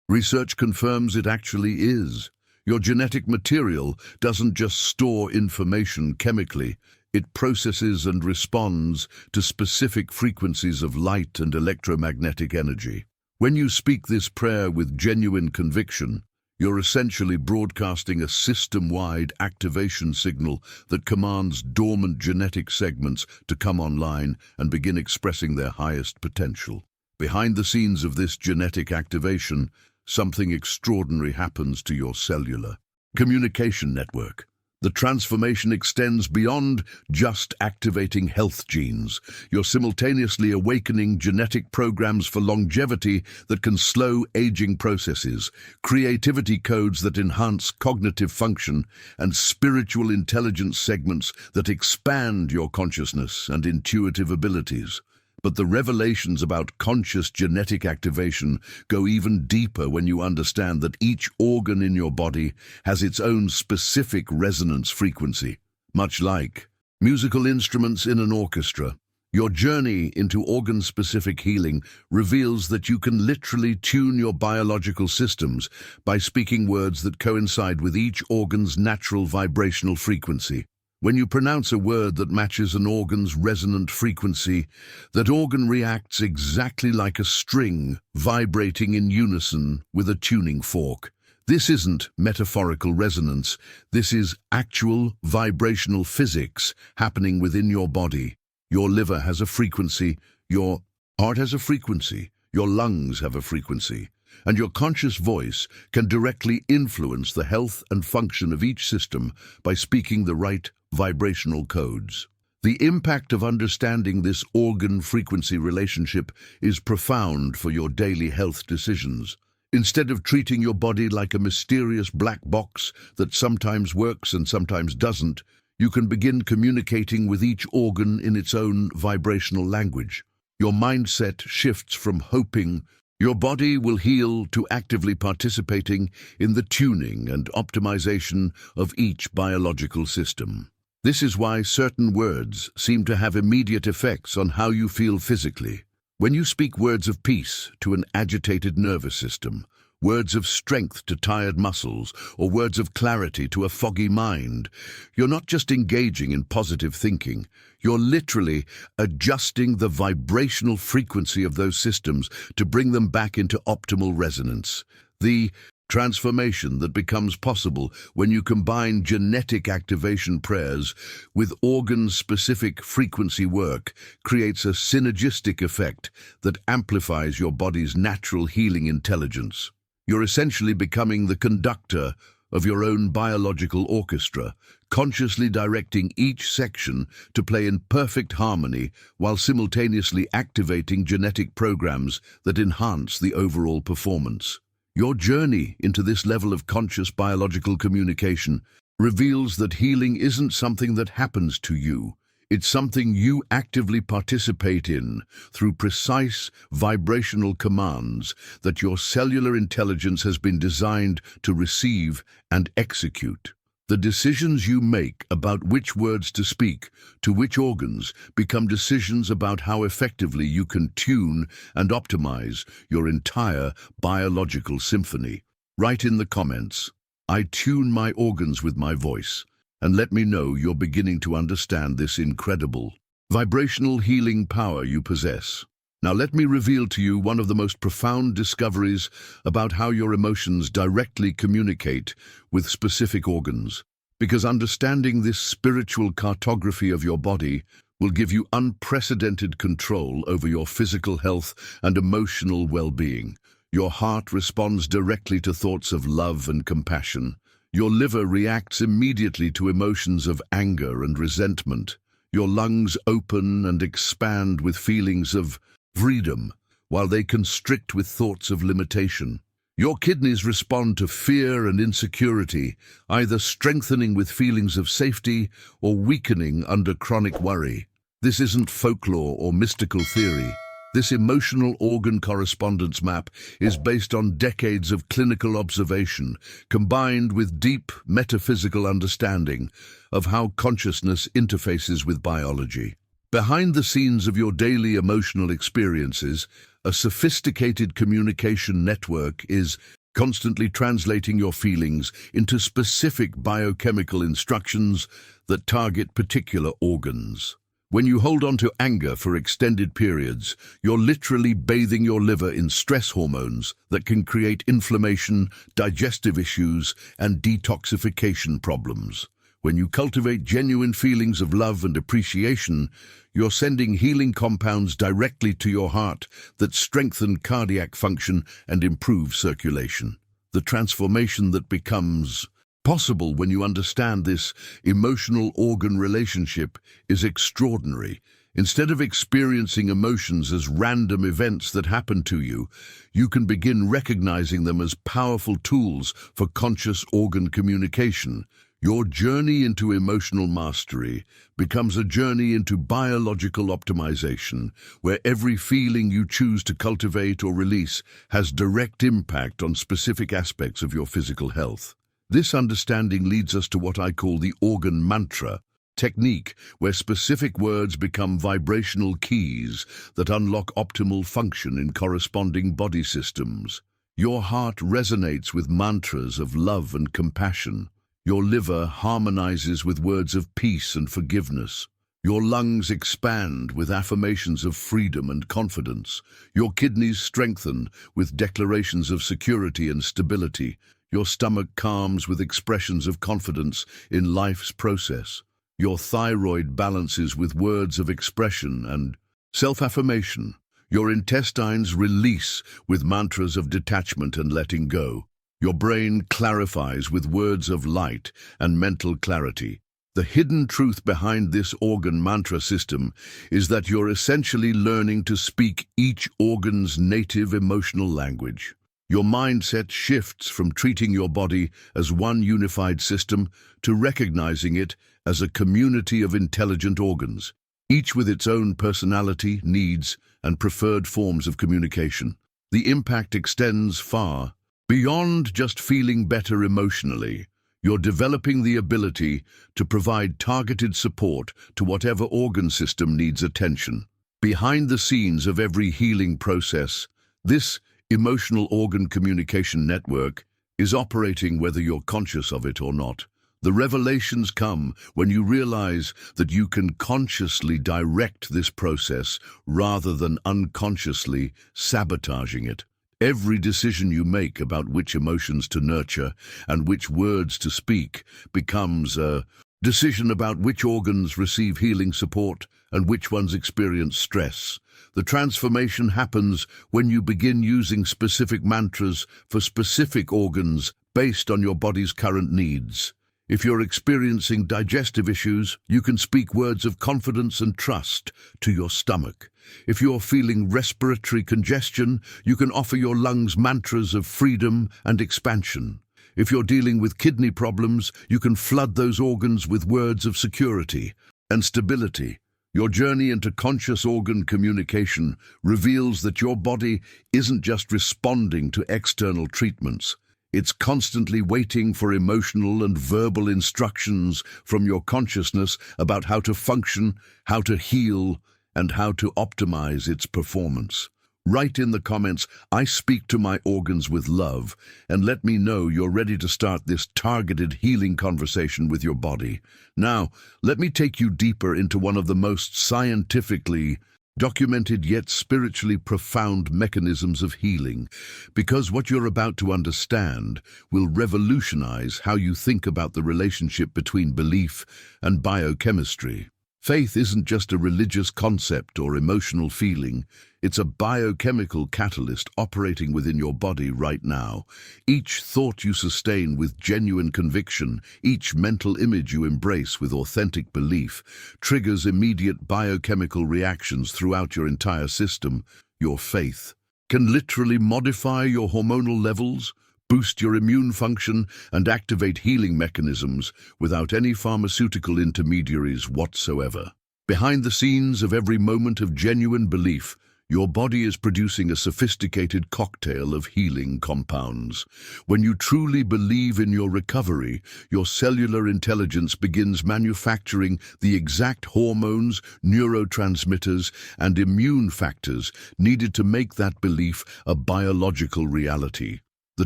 research confirms it actually is. Your genetic material doesn't just store information chemically, it processes and responds to specific frequencies of light and electromagnetic energy. When you speak this prayer with genuine conviction, you're essentially broadcasting a system-wide activation signal that commands dormant genetic segments to come online and begin expressing their highest potential. Behind the scenes of this genetic activation, something extraordinary happens to your cellular communication network. The transformation extends beyond just activating health genes. You're simultaneously awakening genetic programs for longevity that can slow aging processes, creativity codes that enhance cognitive function, and spiritual intelligence segments that expand your consciousness and intuitive abilities. But the revelations about conscious genetic activation go even deeper when you understand that each organ in your body has its own specific resonance frequency. Much like musical instruments in an orchestra, your journey into organ-specific healing reveals that you can literally tune your biological systems by speaking words that coincide with each organ's natural vibrational frequency. When you pronounce a word that matches an organ's resonant frequency, that organ reacts exactly like a string vibrating in unison with a tuning fork. This isn't metaphorical resonance. This is actual vibrational physics happening within your body. Your liver has a frequency, your heart has a frequency, your lungs have a frequency, and your conscious voice can directly influence the health and function of each system by speaking the right vibrational codes. The impact of understanding this organ-frequency relationship is profound for your daily health decisions. Instead of treating your body like a mysterious black box that sometimes works and sometimes doesn't, you can begin communicating with each organ in its own vibrational language. Your mindset shifts from hoping your body will heal to actively participating in the tuning and optimization of each biological system. This is why certain words seem to have immediate effects on how you feel physically. When you speak words of peace to an agitated nervous system, words of strength to tired muscles, or words of clarity to a foggy mind, you're not just engaging in positive thinking, you're literally adjusting the vibrational frequency of those systems to bring them back into optimal resonance. The transformation that becomes possible when you combine genetic activation prayers with organ-specific frequency work creates a synergistic effect that amplifies your body's natural healing intelligence. You're essentially becoming the conductor of your own biological orchestra, consciously directing each section to play in perfect harmony while simultaneously activating genetic programs that enhance the overall performance. Your journey into this level of conscious biological communication reveals that healing isn't something that happens to you. It's something you actively participate in through precise vibrational commands that your cellular intelligence has been designed to receive and execute. The decisions you make about which words to speak to which organs become decisions about how effectively you can tune and optimize your entire biological symphony. Write in the comments, "I tune my organs with my voice," and let me know you're beginning to understand this incredible vibrational healing power you possess. Now let me reveal to you one of the most profound discoveries about how your emotions directly communicate with specific organs, because understanding this spiritual cartography of your body will give you unprecedented control over your physical health and emotional well-being. Your heart responds directly to thoughts of love and compassion. Your liver reacts immediately to emotions of anger and resentment. Your lungs open and expand with feelings of freedom, while they constrict with thoughts of limitation. Your kidneys respond to fear and insecurity, either strengthening with feelings of safety or weakening under chronic worry. This isn't folklore or mystical theory. This emotional organ correspondence map is based on decades of clinical observation, combined with deep metaphysical understanding of how consciousness interfaces with biology. Behind the scenes of your daily emotional experiences, a sophisticated communication network is constantly translating your feelings into specific biochemical instructions that target particular organs. When you hold on to anger for extended periods, you're literally bathing your liver in stress hormones that can create inflammation, digestive issues, and detoxification problems. When you cultivate genuine feelings of love and appreciation, you're sending healing compounds directly to your heart that strengthen cardiac function and improve circulation. The transformation that becomes possible when you understand this emotional organ relationship is extraordinary. Instead of experiencing emotions as random events that happen to you, you can begin recognizing them as powerful tools for conscious organ communication. Your journey into emotional mastery becomes a journey into biological optimization, where every feeling you choose to cultivate or release has direct impact on specific aspects of your physical health. This understanding leads us to what I call the organ mantra technique, where specific words become vibrational keys that unlock optimal function in corresponding body systems. Your heart resonates with mantras of love and compassion. Your liver harmonizes with words of peace and forgiveness. Your lungs expand with affirmations of freedom and confidence. Your kidneys strengthen with declarations of security and stability. Your stomach calms with expressions of confidence in life's process. Your thyroid balances with words of expression and self-affirmation. Your intestines release with mantras of detachment and letting go. Your brain clarifies with words of light and mental clarity. The hidden truth behind this organ mantra system is that you're essentially learning to speak each organ's native emotional language. Your mindset shifts from treating your body as one unified system to recognizing it as a community of intelligent organs, each with its own personality, needs, and preferred forms of communication. The impact extends far beyond just feeling better emotionally. You're developing the ability to provide targeted support to whatever organ system needs attention. Behind the scenes of every healing process, this emotional organ communication network is operating whether you're conscious of it or not. The revelations come when you realize that you can consciously direct this process rather than unconsciously sabotaging it. Every decision you make about which emotions to nurture and which words to speak becomes a decision about which organs receive healing support and which ones experience stress. The transformation happens when you begin using specific mantras for specific organs based on your body's current needs. If you're experiencing digestive issues, you can speak words of confidence and trust to your stomach. If you're feeling respiratory congestion, you can offer your lungs mantras of freedom and expansion. If you're dealing with kidney problems, you can flood those organs with words of security and stability. Your journey into conscious organ communication reveals that your body isn't just responding to external treatments. It's constantly waiting for emotional and verbal instructions from your consciousness about how to function, how to heal, and how to optimize its performance. Write in the comments, "I speak to my organs with love," and let me know you're ready to start this targeted healing conversation with your body. Now, let me take you deeper into one of the most scientifically documented yet spiritually profound mechanisms of healing, because what you're about to understand will revolutionize how you think about the relationship between belief and biochemistry. Faith isn't just a religious concept or emotional feeling. It's a biochemical catalyst operating within your body right now. Each thought you sustain with genuine conviction, each mental image you embrace with authentic belief, triggers immediate biochemical reactions throughout your entire system. Your faith can literally modify your hormonal levels, boost your immune function, and activate healing mechanisms without any pharmaceutical intermediaries whatsoever. Behind the scenes of every moment of genuine belief, your body is producing a sophisticated cocktail of healing compounds. When you truly believe in your recovery, your cellular intelligence begins manufacturing the exact hormones, neurotransmitters, and immune factors needed to make that belief a biological reality. The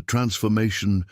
transformation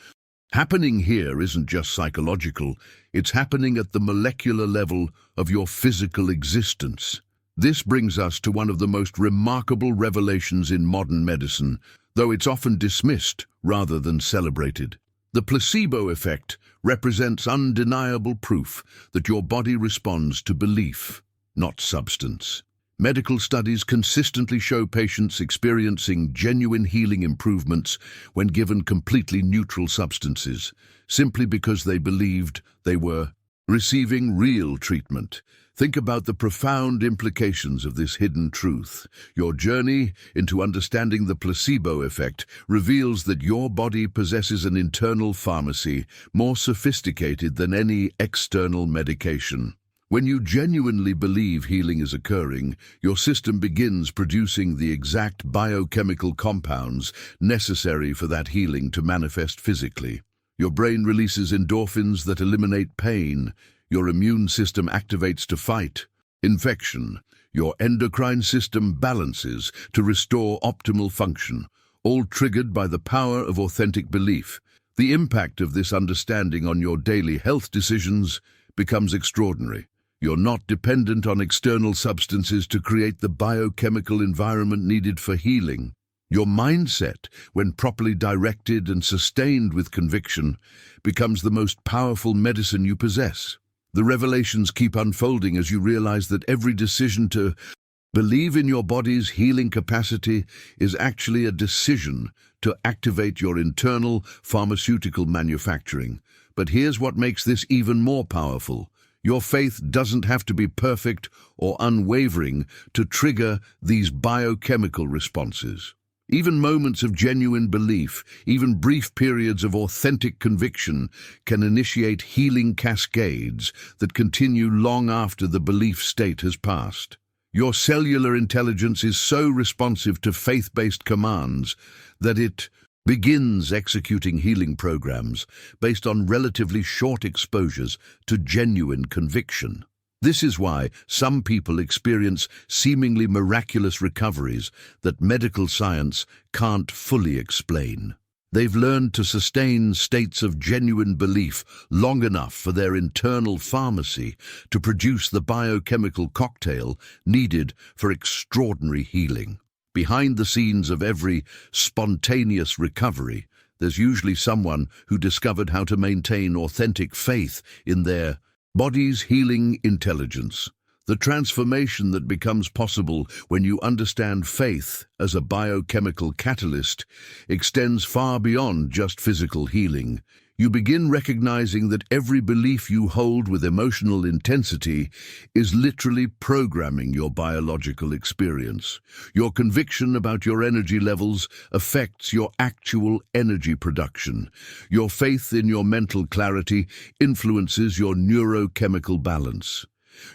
happening here isn't just psychological, it's happening at the molecular level of your physical existence. This brings us to one of the most remarkable revelations in modern medicine, though it's often dismissed rather than celebrated. The placebo effect represents undeniable proof that your body responds to belief, not substance. Medical studies consistently show patients experiencing genuine healing improvements when given completely neutral substances, simply because they believed they were receiving real treatment. Think about the profound implications of this hidden truth. Your journey into understanding the placebo effect reveals that your body possesses an internal pharmacy more sophisticated than any external medication. When you genuinely believe healing is occurring, your system begins producing the exact biochemical compounds necessary for that healing to manifest physically. Your brain releases endorphins that eliminate pain. Your immune system activates to fight infection. Your endocrine system balances to restore optimal function, all triggered by the power of authentic belief. The impact of this understanding on your daily health decisions becomes extraordinary. You're not dependent on external substances to create the biochemical environment needed for healing. Your mindset, when properly directed and sustained with conviction, becomes the most powerful medicine you possess. The revelations keep unfolding as you realize that every decision to believe in your body's healing capacity is actually a decision to activate your internal pharmaceutical manufacturing. But here's what makes this even more powerful. Your faith doesn't have to be perfect or unwavering to trigger these biochemical responses. Even moments of genuine belief, even brief periods of authentic conviction, can initiate healing cascades that continue long after the belief state has passed. Your cellular intelligence is so responsive to faith-based commands that it begins executing healing programs based on relatively short exposures to genuine conviction. This is why some people experience seemingly miraculous recoveries that medical science can't fully explain. They've learned to sustain states of genuine belief long enough for their internal pharmacy to produce the biochemical cocktail needed for extraordinary healing. Behind the scenes of every spontaneous recovery, there's usually someone who discovered how to maintain authentic faith in their body's healing intelligence. The transformation that becomes possible when you understand faith as a biochemical catalyst extends far beyond just physical healing. You begin recognizing that every belief you hold with emotional intensity is literally programming your biological experience. Your conviction about your energy levels affects your actual energy production. Your faith in your mental clarity influences your neurochemical balance.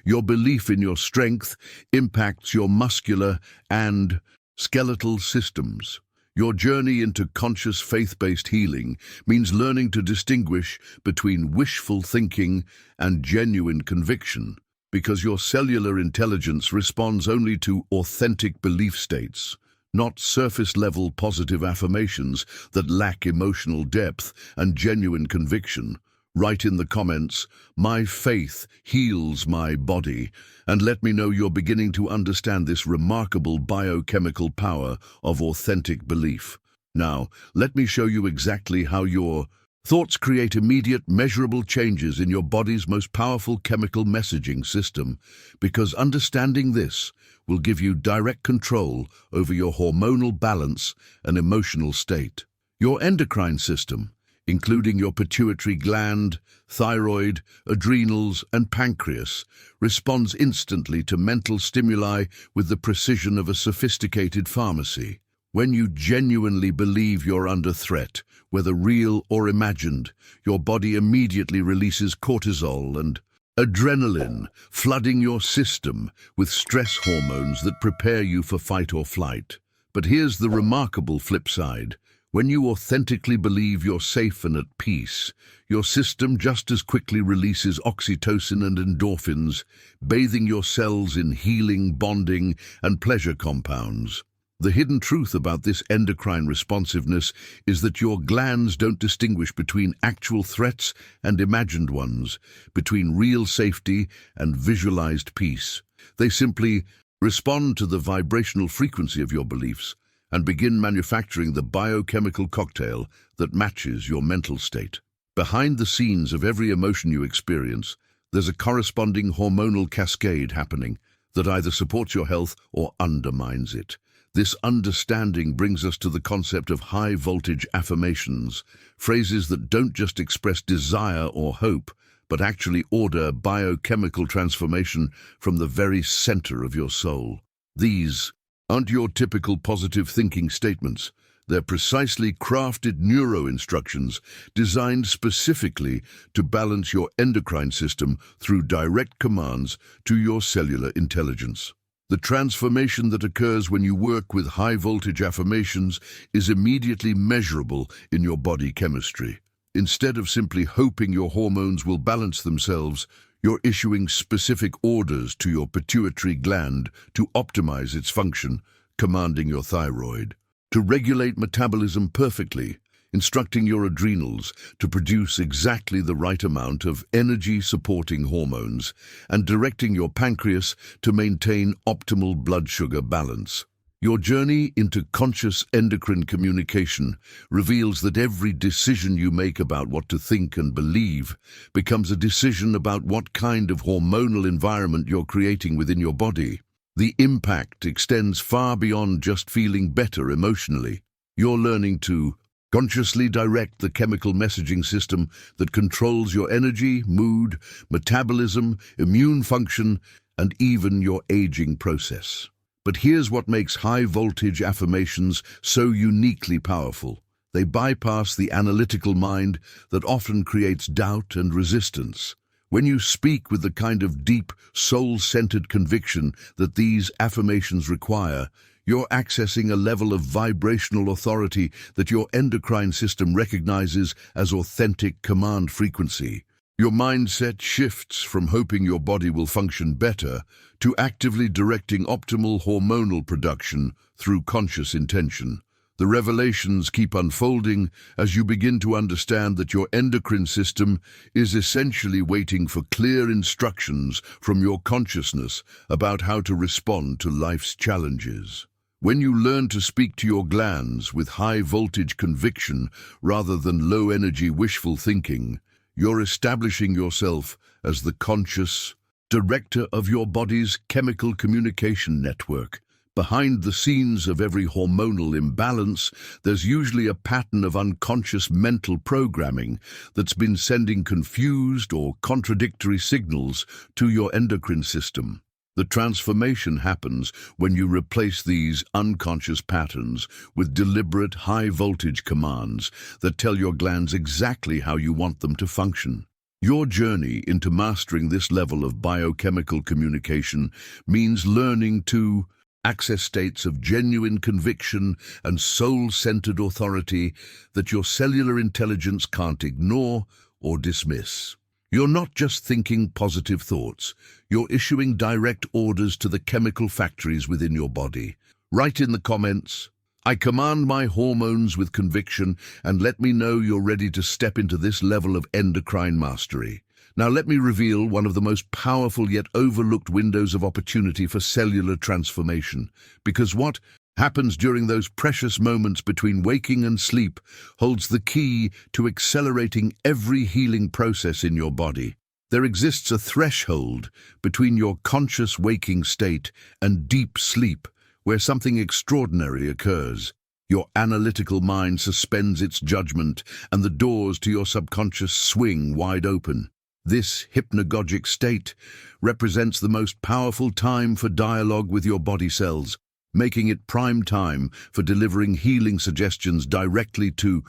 Your belief in your strength impacts your muscular and skeletal systems. Your journey into conscious faith-based healing means learning to distinguish between wishful thinking and genuine conviction, because your cellular intelligence responds only to authentic belief states, not surface-level positive affirmations that lack emotional depth and genuine conviction. Write in the comments, "My faith heals my body," and let me know you're beginning to understand this remarkable biochemical power of authentic belief. Now, let me show you exactly how your thoughts create immediate, measurable changes in your body's most powerful chemical messaging system, because understanding this will give you direct control over your hormonal balance and emotional state. Your endocrine system, including your pituitary gland, thyroid, adrenals, and pancreas, responds instantly to mental stimuli with the precision of a sophisticated pharmacy. When you genuinely believe you're under threat, whether real or imagined, your body immediately releases cortisol and adrenaline, flooding your system with stress hormones that prepare you for fight or flight. But here's the remarkable flip side. When you authentically believe you're safe and at peace, your system just as quickly releases oxytocin and endorphins, bathing your cells in healing, bonding, and pleasure compounds. The hidden truth about this endocrine responsiveness is that your glands don't distinguish between actual threats and imagined ones, between real safety and visualized peace. They simply respond to the vibrational frequency of your beliefs and begin manufacturing the biochemical cocktail that matches your mental state. Behind the scenes of every emotion you experience, there's a corresponding hormonal cascade happening that either supports your health or undermines it. This understanding brings us to the concept of high-voltage affirmations, phrases that don't just express desire or hope, but actually order biochemical transformation from the very center of your soul. These aren't your typical positive thinking statements. They're precisely crafted neuro-instructions designed specifically to balance your endocrine system through direct commands to your cellular intelligence. The transformation that occurs when you work with high-voltage affirmations is immediately measurable in your body chemistry. Instead of simply hoping your hormones will balance themselves, you're issuing specific orders to your pituitary gland to optimize its function, commanding your thyroid to regulate metabolism perfectly, instructing your adrenals to produce exactly the right amount of energy-supporting hormones, and directing your pancreas to maintain optimal blood sugar balance. Your journey into conscious endocrine communication reveals that every decision you make about what to think and believe becomes a decision about what kind of hormonal environment you're creating within your body. The impact extends far beyond just feeling better emotionally. You're learning to consciously direct the chemical messaging system that controls your energy, mood, metabolism, immune function, and even your aging process. But here's what makes high-voltage affirmations so uniquely powerful. They bypass the analytical mind that often creates doubt and resistance. When you speak with the kind of deep, soul-centered conviction that these affirmations require, you're accessing a level of vibrational authority that your endocrine system recognizes as authentic command frequency. Your mindset shifts from hoping your body will function better to actively directing optimal hormonal production through conscious intention. The revelations keep unfolding as you begin to understand that your endocrine system is essentially waiting for clear instructions from your consciousness about how to respond to life's challenges. When you learn to speak to your glands with high-voltage conviction rather than low-energy wishful thinking, you're establishing yourself as the conscious director of your body's chemical communication network. Behind the scenes of every hormonal imbalance, there's usually a pattern of unconscious mental programming that's been sending confused or contradictory signals to your endocrine system. The transformation happens when you replace these unconscious patterns with deliberate high-voltage commands that tell your glands exactly how you want them to function. Your journey into mastering this level of biochemical communication means learning to access states of genuine conviction and soul-centered authority that your cellular intelligence can't ignore or dismiss. You're not just thinking positive thoughts, you're issuing direct orders to the chemical factories within your body, Write in the comments, "I command my hormones with conviction," and let me know you're ready to step into this level of endocrine mastery. Now let me reveal one of the most powerful yet overlooked windows of opportunity for cellular transformation. Because what happens during those precious moments between waking and sleep holds the key to accelerating every healing process in your body. There exists a threshold between your conscious waking state and deep sleep where something extraordinary occurs. Your analytical mind suspends its judgment and the doors to your subconscious swing wide open. This hypnagogic state represents the most powerful time for dialogue with your body cells, making it prime time for delivering healing suggestions directly to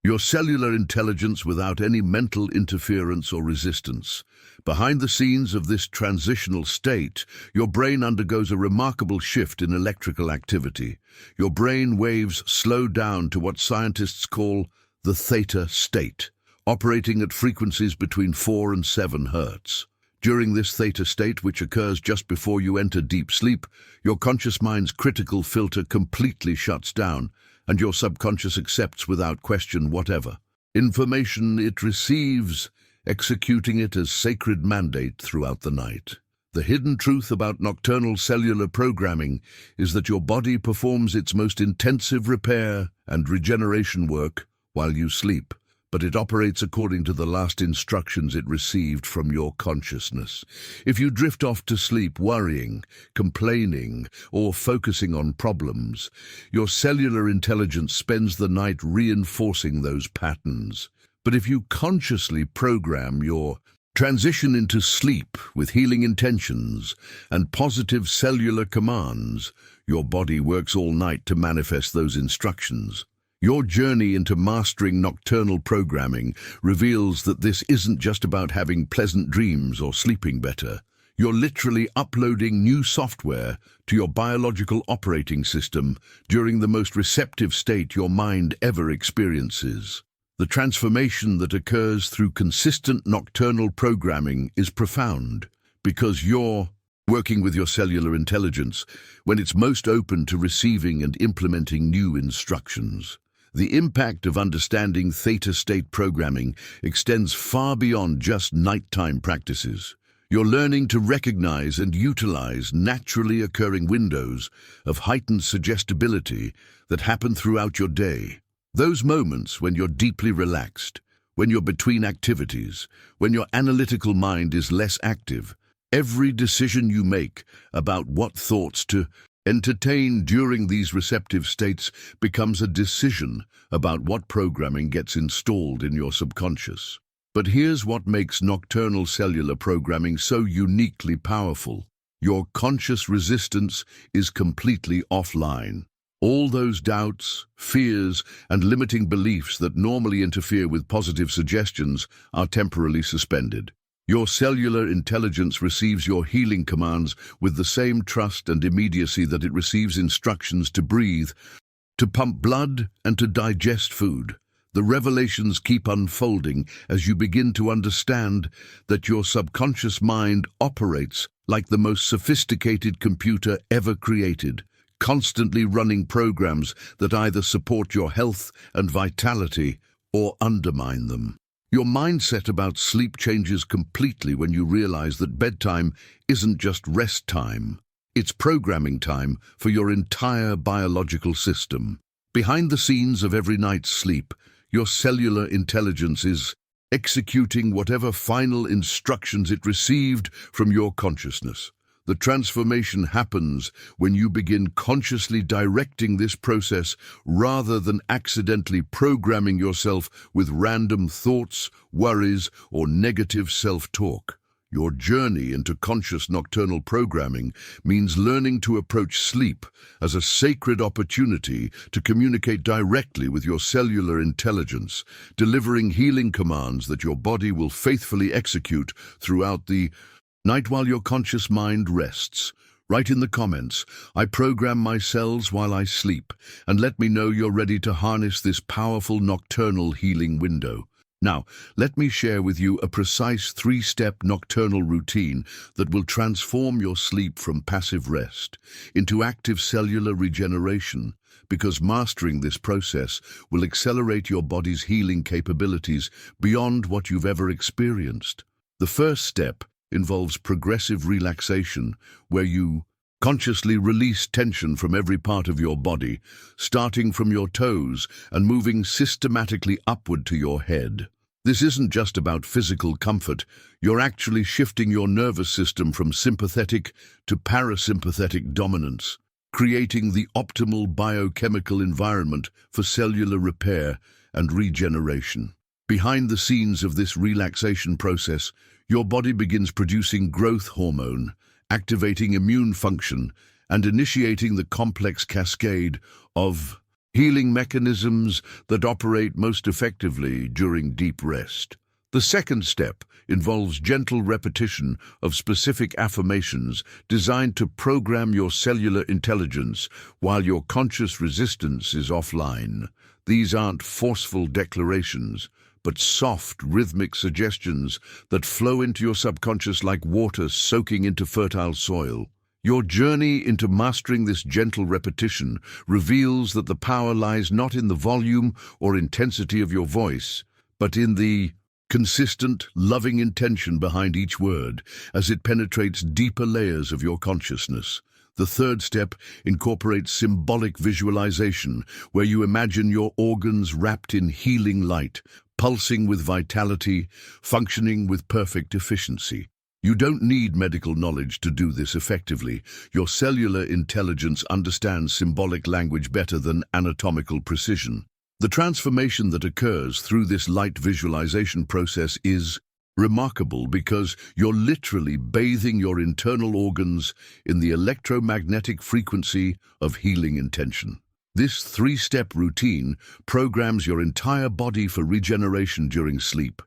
your cellular intelligence without any mental interference or resistance. Behind the scenes of this transitional state, your brain undergoes a remarkable shift in electrical activity. Your brain waves slow down to what scientists call the theta state, operating at frequencies between 4 and 7 hertz. During this theta state, which occurs just before you enter deep sleep, your conscious mind's critical filter completely shuts down, and your subconscious accepts without question whatever information it receives, executing it as sacred mandate throughout the night. The hidden truth about nocturnal cellular programming is that your body performs its most intensive repair and regeneration work while you sleep, but it operates according to the last instructions it received from your consciousness. If you drift off to sleep worrying, complaining, or focusing on problems, your cellular intelligence spends the night reinforcing those patterns. But if you consciously program your transition into sleep with healing intentions and positive cellular commands, your body works all night to manifest those instructions. Your journey into mastering nocturnal programming reveals that this isn't just about having pleasant dreams or sleeping better. You're literally uploading new software to your biological operating system during the most receptive state your mind ever experiences. The transformation that occurs through consistent nocturnal programming is profound because you're working with your cellular intelligence when it's most open to receiving and implementing new instructions. The impact of understanding theta state programming extends far beyond just nighttime practices. You're learning to recognize and utilize naturally occurring windows of heightened suggestibility that happen throughout your day. Those moments when you're deeply relaxed, when you're between activities, when your analytical mind is less active. Every decision you make about what thoughts to entertain during these receptive states becomes a decision about what programming gets installed in your subconscious. But here's what makes nocturnal cellular programming so uniquely powerful. Your conscious resistance is completely offline. All those doubts, fears, and limiting beliefs that normally interfere with positive suggestions are temporarily suspended. Your cellular intelligence receives your healing commands with the same trust and immediacy that it receives instructions to breathe, to pump blood, and to digest food. The revelations keep unfolding as you begin to understand that your subconscious mind operates like the most sophisticated computer ever created, constantly running programs that either support your health and vitality or undermine them. Your mindset about sleep changes completely when you realize that bedtime isn't just rest time. It's programming time for your entire biological system. Behind the scenes of every night's sleep, your cellular intelligence is executing whatever final instructions it received from your consciousness. The transformation happens when you begin consciously directing this process rather than accidentally programming yourself with random thoughts, worries, or negative self-talk. Your journey into conscious nocturnal programming means learning to approach sleep as a sacred opportunity to communicate directly with your cellular intelligence, delivering healing commands that your body will faithfully execute throughout the night while your conscious mind rests. Write in the comments, "I program my cells while I sleep," and let me know you're ready to harness this powerful nocturnal healing window. Now, let me share with you a precise 3-step nocturnal routine that will transform your sleep from passive rest into active cellular regeneration, because mastering this process will accelerate your body's healing capabilities beyond what you've ever experienced. The first step involves progressive relaxation, where you consciously release tension from every part of your body, starting from your toes and moving systematically upward to your head. This isn't just about physical comfort. You're actually shifting your nervous system from sympathetic to parasympathetic dominance, creating the optimal biochemical environment for cellular repair and regeneration. Behind the scenes of this relaxation process, your body begins producing growth hormone, activating immune function, and initiating the complex cascade of healing mechanisms that operate most effectively during deep rest. The second step involves gentle repetition of specific affirmations designed to program your cellular intelligence while your conscious resistance is offline. These aren't forceful declarations, but soft, rhythmic suggestions that flow into your subconscious like water soaking into fertile soil. Your journey into mastering this gentle repetition reveals that the power lies not in the volume or intensity of your voice, but in the consistent, loving intention behind each word as it penetrates deeper layers of your consciousness. The third step incorporates symbolic visualization, where you imagine your organs wrapped in healing light, pulsing with vitality, functioning with perfect efficiency. You don't need medical knowledge to do this effectively. Your cellular intelligence understands symbolic language better than anatomical precision. The transformation that occurs through this light visualization process is remarkable because you're literally bathing your internal organs in the electromagnetic frequency of healing intention. This 3-step routine programs your entire body for regeneration during sleep,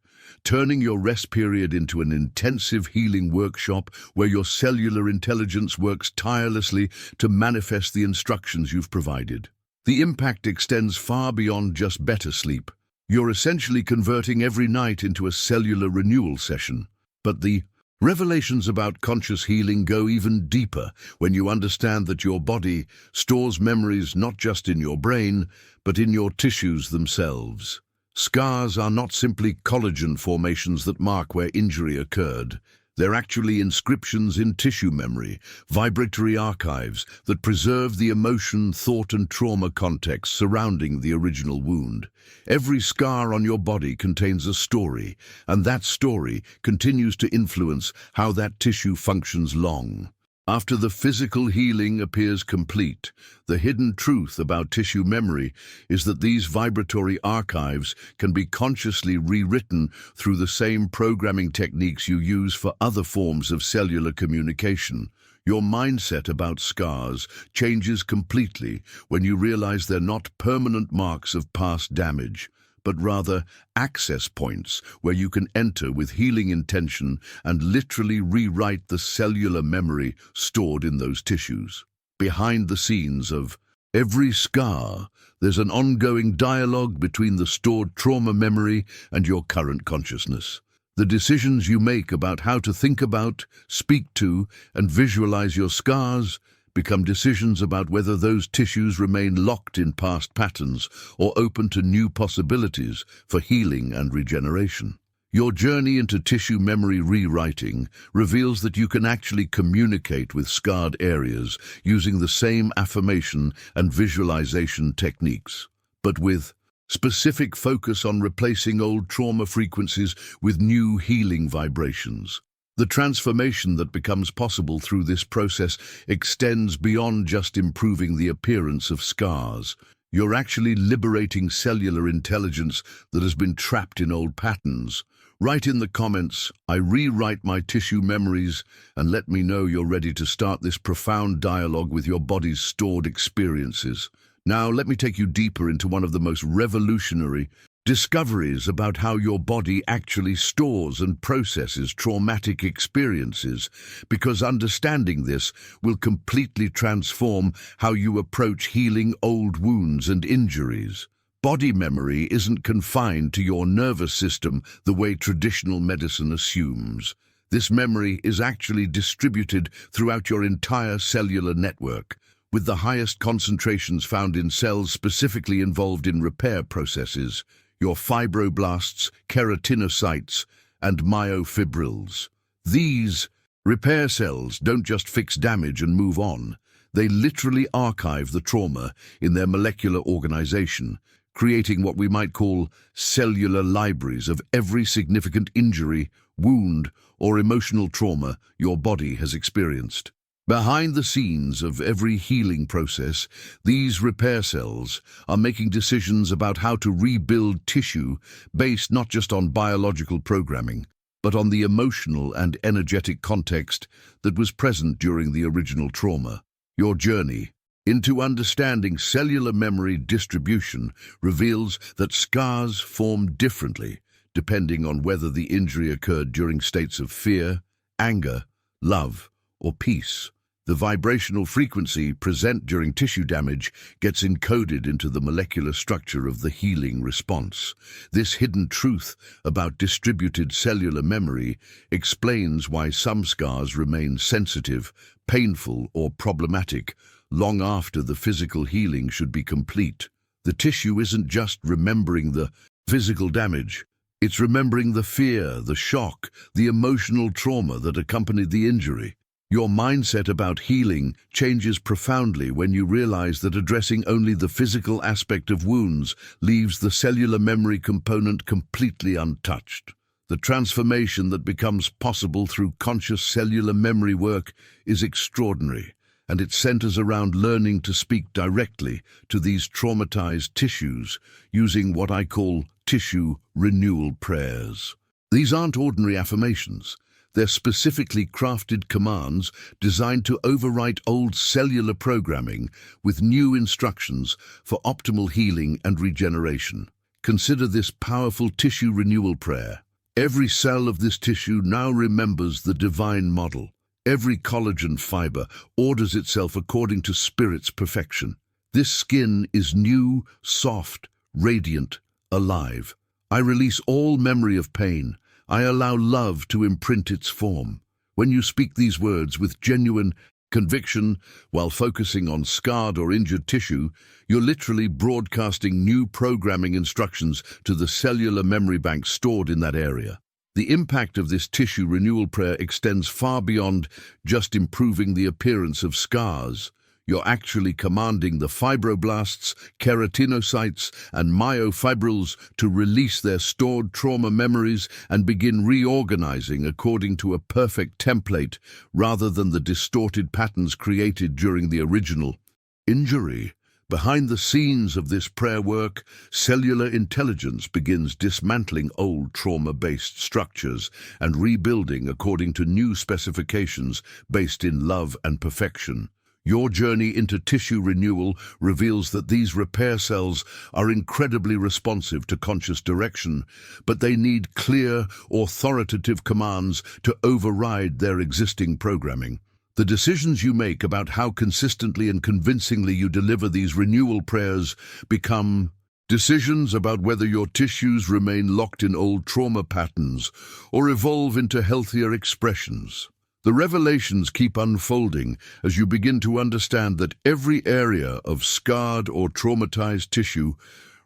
turning your rest period into an intensive healing workshop where your cellular intelligence works tirelessly to manifest the instructions you've provided. The impact extends far beyond just better sleep. You're essentially converting every night into a cellular renewal session. But the revelations about conscious healing go even deeper when you understand that your body stores memories not just in your brain, but in your tissues themselves. Scars are not simply collagen formations that mark where injury occurred. They're actually inscriptions in tissue memory, vibratory archives that preserve the emotion, thought, and trauma context surrounding the original wound. Every scar on your body contains a story, and that story continues to influence how that tissue functions long after the physical healing appears complete. The hidden truth about tissue memory is that these vibratory archives can be consciously rewritten through the same programming techniques you use for other forms of cellular communication. Your mindset about scars changes completely when you realize they're not permanent marks of past damage, but rather access points where you can enter with healing intention and literally rewrite the cellular memory stored in those tissues. Behind the scenes of every scar, there's an ongoing dialogue between the stored trauma memory and your current consciousness. The decisions you make about how to think about, speak to, and visualize your scars become decisions about whether those tissues remain locked in past patterns or open to new possibilities for healing and regeneration. Your journey into tissue memory rewriting reveals that you can actually communicate with scarred areas using the same affirmation and visualization techniques, but with specific focus on replacing old trauma frequencies with new healing vibrations. The transformation that becomes possible through this process extends beyond just improving the appearance of scars. You're actually liberating cellular intelligence that has been trapped in old patterns. Write in the comments, "I rewrite my tissue memories," and let me know you're ready to start this profound dialogue with your body's stored experiences. Now, let me take you deeper into one of the most revolutionary discoveries about how your body actually stores and processes traumatic experiences, because understanding this will completely transform how you approach healing old wounds and injuries. body memory isn't confined to your nervous system the way traditional medicine assumes. This memory is actually distributed throughout your entire cellular network, with the highest concentrations found in cells specifically involved in repair processes, your fibroblasts, keratinocytes, and myofibrils. These repair cells don't just fix damage and move on. They literally archive the trauma in their molecular organization, creating what we might call cellular libraries of every significant injury, wound, or emotional trauma your body has experienced. Behind the scenes of every healing process, these repair cells are making decisions about how to rebuild tissue based not just on biological programming, but on the emotional and energetic context that was present during the original trauma. Your journey into understanding cellular memory distribution reveals that scars form differently depending on whether the injury occurred during states of fear, anger, love, or peace. The vibrational frequency present during tissue damage gets encoded into the molecular structure of the healing response. This hidden truth about distributed cellular memory explains why some scars remain sensitive, painful, or problematic long after the physical healing should be complete. The tissue isn't just remembering the physical damage. It's remembering the fear, the shock, the emotional trauma that accompanied the injury. Your mindset about healing changes profoundly when you realize that addressing only the physical aspect of wounds leaves the cellular memory component completely untouched. The transformation that becomes possible through conscious cellular memory work is extraordinary, and it centers around learning to speak directly to these traumatized tissues using what I call tissue renewal prayers. These aren't ordinary affirmations. They're specifically crafted commands designed to overwrite old cellular programming with new instructions for optimal healing and regeneration. Consider this powerful tissue renewal prayer. Every cell of this tissue now remembers the divine model. Every collagen fiber orders itself according to Spirit's perfection. This skin is new, soft, radiant, alive. I release all memory of pain. I allow love to imprint its form. When you speak these words with genuine conviction while focusing on scarred or injured tissue, you're literally broadcasting new programming instructions to the cellular memory bank stored in that area. The impact of this tissue renewal prayer extends far beyond just improving the appearance of scars. You're actually commanding the fibroblasts, keratinocytes, and myofibrils to release their stored trauma memories and begin reorganizing according to a perfect template rather than the distorted patterns created during the original injury. Behind the scenes of this prayer work, cellular intelligence begins dismantling old trauma-based structures and rebuilding according to new specifications based in love and perfection. Your journey into tissue renewal reveals that these repair cells are incredibly responsive to conscious direction, but they need clear, authoritative commands to override their existing programming. The decisions you make about how consistently and convincingly you deliver these renewal prayers become decisions about whether your tissues remain locked in old trauma patterns or evolve into healthier expressions. The revelations keep unfolding as you begin to understand that every area of scarred or traumatized tissue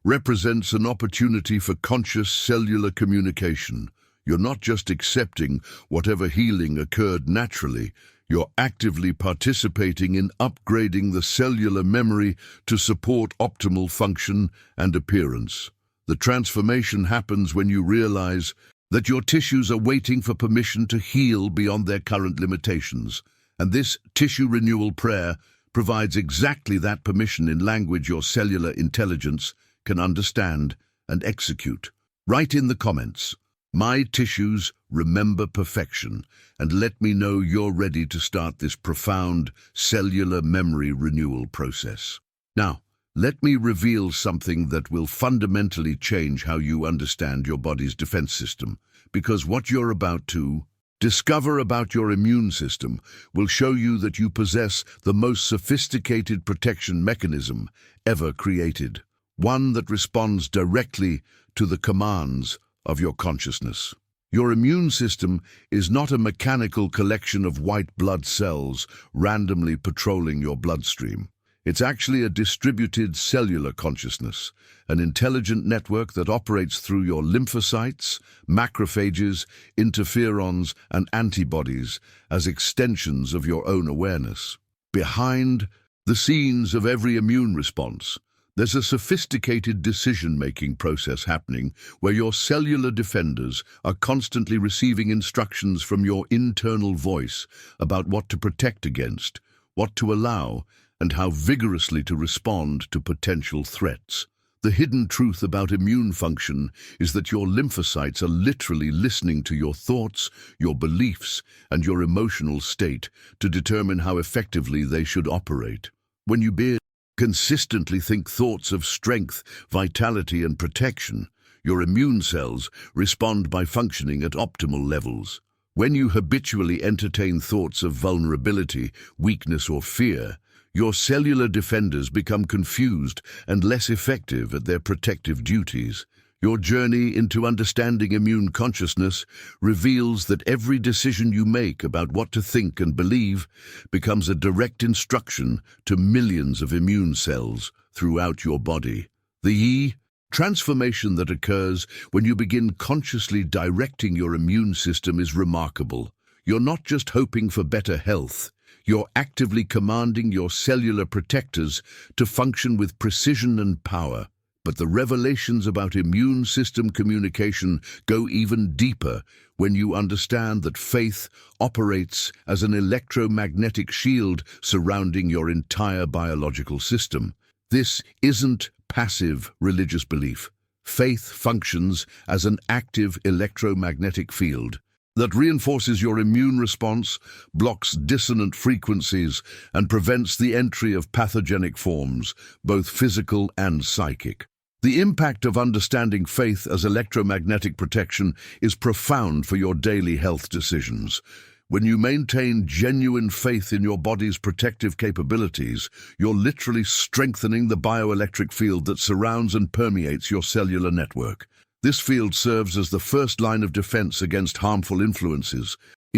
represents an opportunity for conscious cellular communication. You're not just accepting whatever healing occurred naturally, you're actively participating in upgrading the cellular memory to support optimal function and appearance. The transformation happens when you realize that your tissues are waiting for permission to heal beyond their current limitations, and this tissue renewal prayer provides exactly that permission in language your cellular intelligence can understand and execute. Write in the comments, "My tissues remember perfection," and let me know you're ready to start this profound cellular memory renewal process. Now, let me reveal something that will fundamentally change how you understand your body's defense system, because what you're about to discover about your immune system will show you that you possess the most sophisticated protection mechanism ever created. one that responds directly to the commands of your consciousness. Your immune system is not a mechanical collection of white blood cells randomly patrolling your bloodstream. It's actually a distributed cellular consciousness, an intelligent network that operates through your lymphocytes, macrophages, interferons, and antibodies as extensions of your own awareness. Behind the scenes of every immune response, there's a sophisticated decision-making process happening where your cellular defenders are constantly receiving instructions from your internal voice about what to protect against, what to allow, and how vigorously to respond to potential threats. The hidden truth about immune function is that your lymphocytes are literally listening to your thoughts, your beliefs, and your emotional state to determine how effectively they should operate. When you consistently think thoughts of strength, vitality, and protection, your immune cells respond by functioning at optimal levels. When you habitually entertain thoughts of vulnerability, weakness, or fear, your cellular defenders become confused and less effective at their protective duties. Your journey into understanding immune consciousness reveals that every decision you make about what to think and believe becomes a direct instruction to millions of immune cells throughout your body. The transformation that occurs when you begin consciously directing your immune system is remarkable. You're not just hoping for better health. You're actively commanding your cellular protectors to function with precision and power. But the revelations about immune system communication go even deeper when you understand that faith operates as an electromagnetic shield surrounding your entire biological system. This isn't passive religious belief. Faith functions as an active electromagnetic field that reinforces your immune response, blocks dissonant frequencies, and prevents the entry of pathogenic forms, both physical and psychic. The impact of understanding faith as electromagnetic protection is profound for your daily health decisions. When you maintain genuine faith in your body's protective capabilities, you're literally strengthening the bioelectric field that surrounds and permeates your cellular network. This field serves as the first line of defense against harmful influences,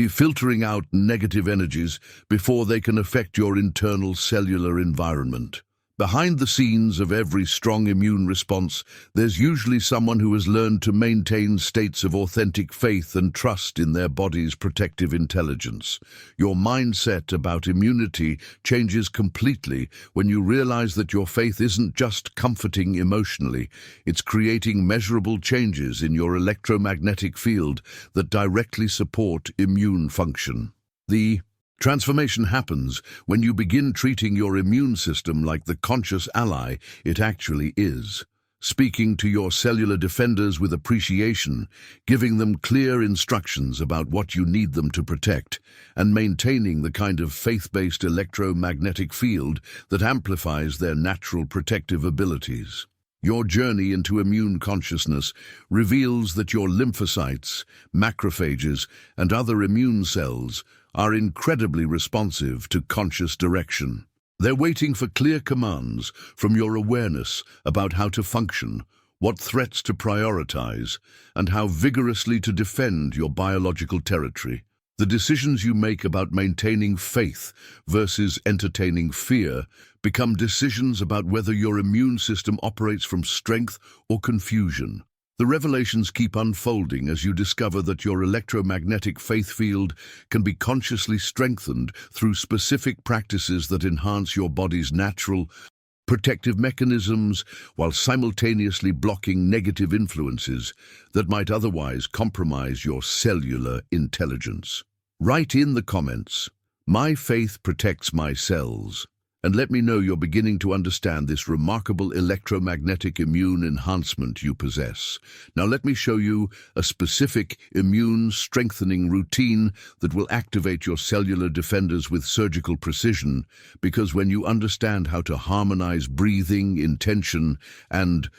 filtering out negative energies before they can affect your internal cellular environment. Behind the scenes of every strong immune response, there's usually someone who has learned to maintain states of authentic faith and trust in their body's protective intelligence. Your mindset about immunity changes completely when you realize that your faith isn't just comforting emotionally, it's creating measurable changes in your electromagnetic field that directly support immune function. The transformation happens when you begin treating your immune system like the conscious ally it actually is, speaking to your cellular defenders with appreciation, giving them clear instructions about what you need them to protect, and maintaining the kind of faith-based electromagnetic field that amplifies their natural protective abilities. Your journey into immune consciousness reveals that your lymphocytes, macrophages, and other immune cells are incredibly responsive to conscious direction. They're waiting for clear commands from your awareness about how to function, what threats to prioritize, and how vigorously to defend your biological territory. The decisions you make about maintaining faith versus entertaining fear become decisions about whether your immune system operates from strength or confusion. The revelations keep unfolding as you discover that your electromagnetic faith field can be consciously strengthened through specific practices that enhance your body's natural protective mechanisms while simultaneously blocking negative influences that might otherwise compromise your cellular intelligence. Write in the comments, "My faith protects my cells," and let me know you're beginning to understand this remarkable electromagnetic immune enhancement you possess. Now let me show you a specific immune strengthening routine that will activate your cellular defenders with surgical precision, because when you understand how to harmonize breathing, intention, and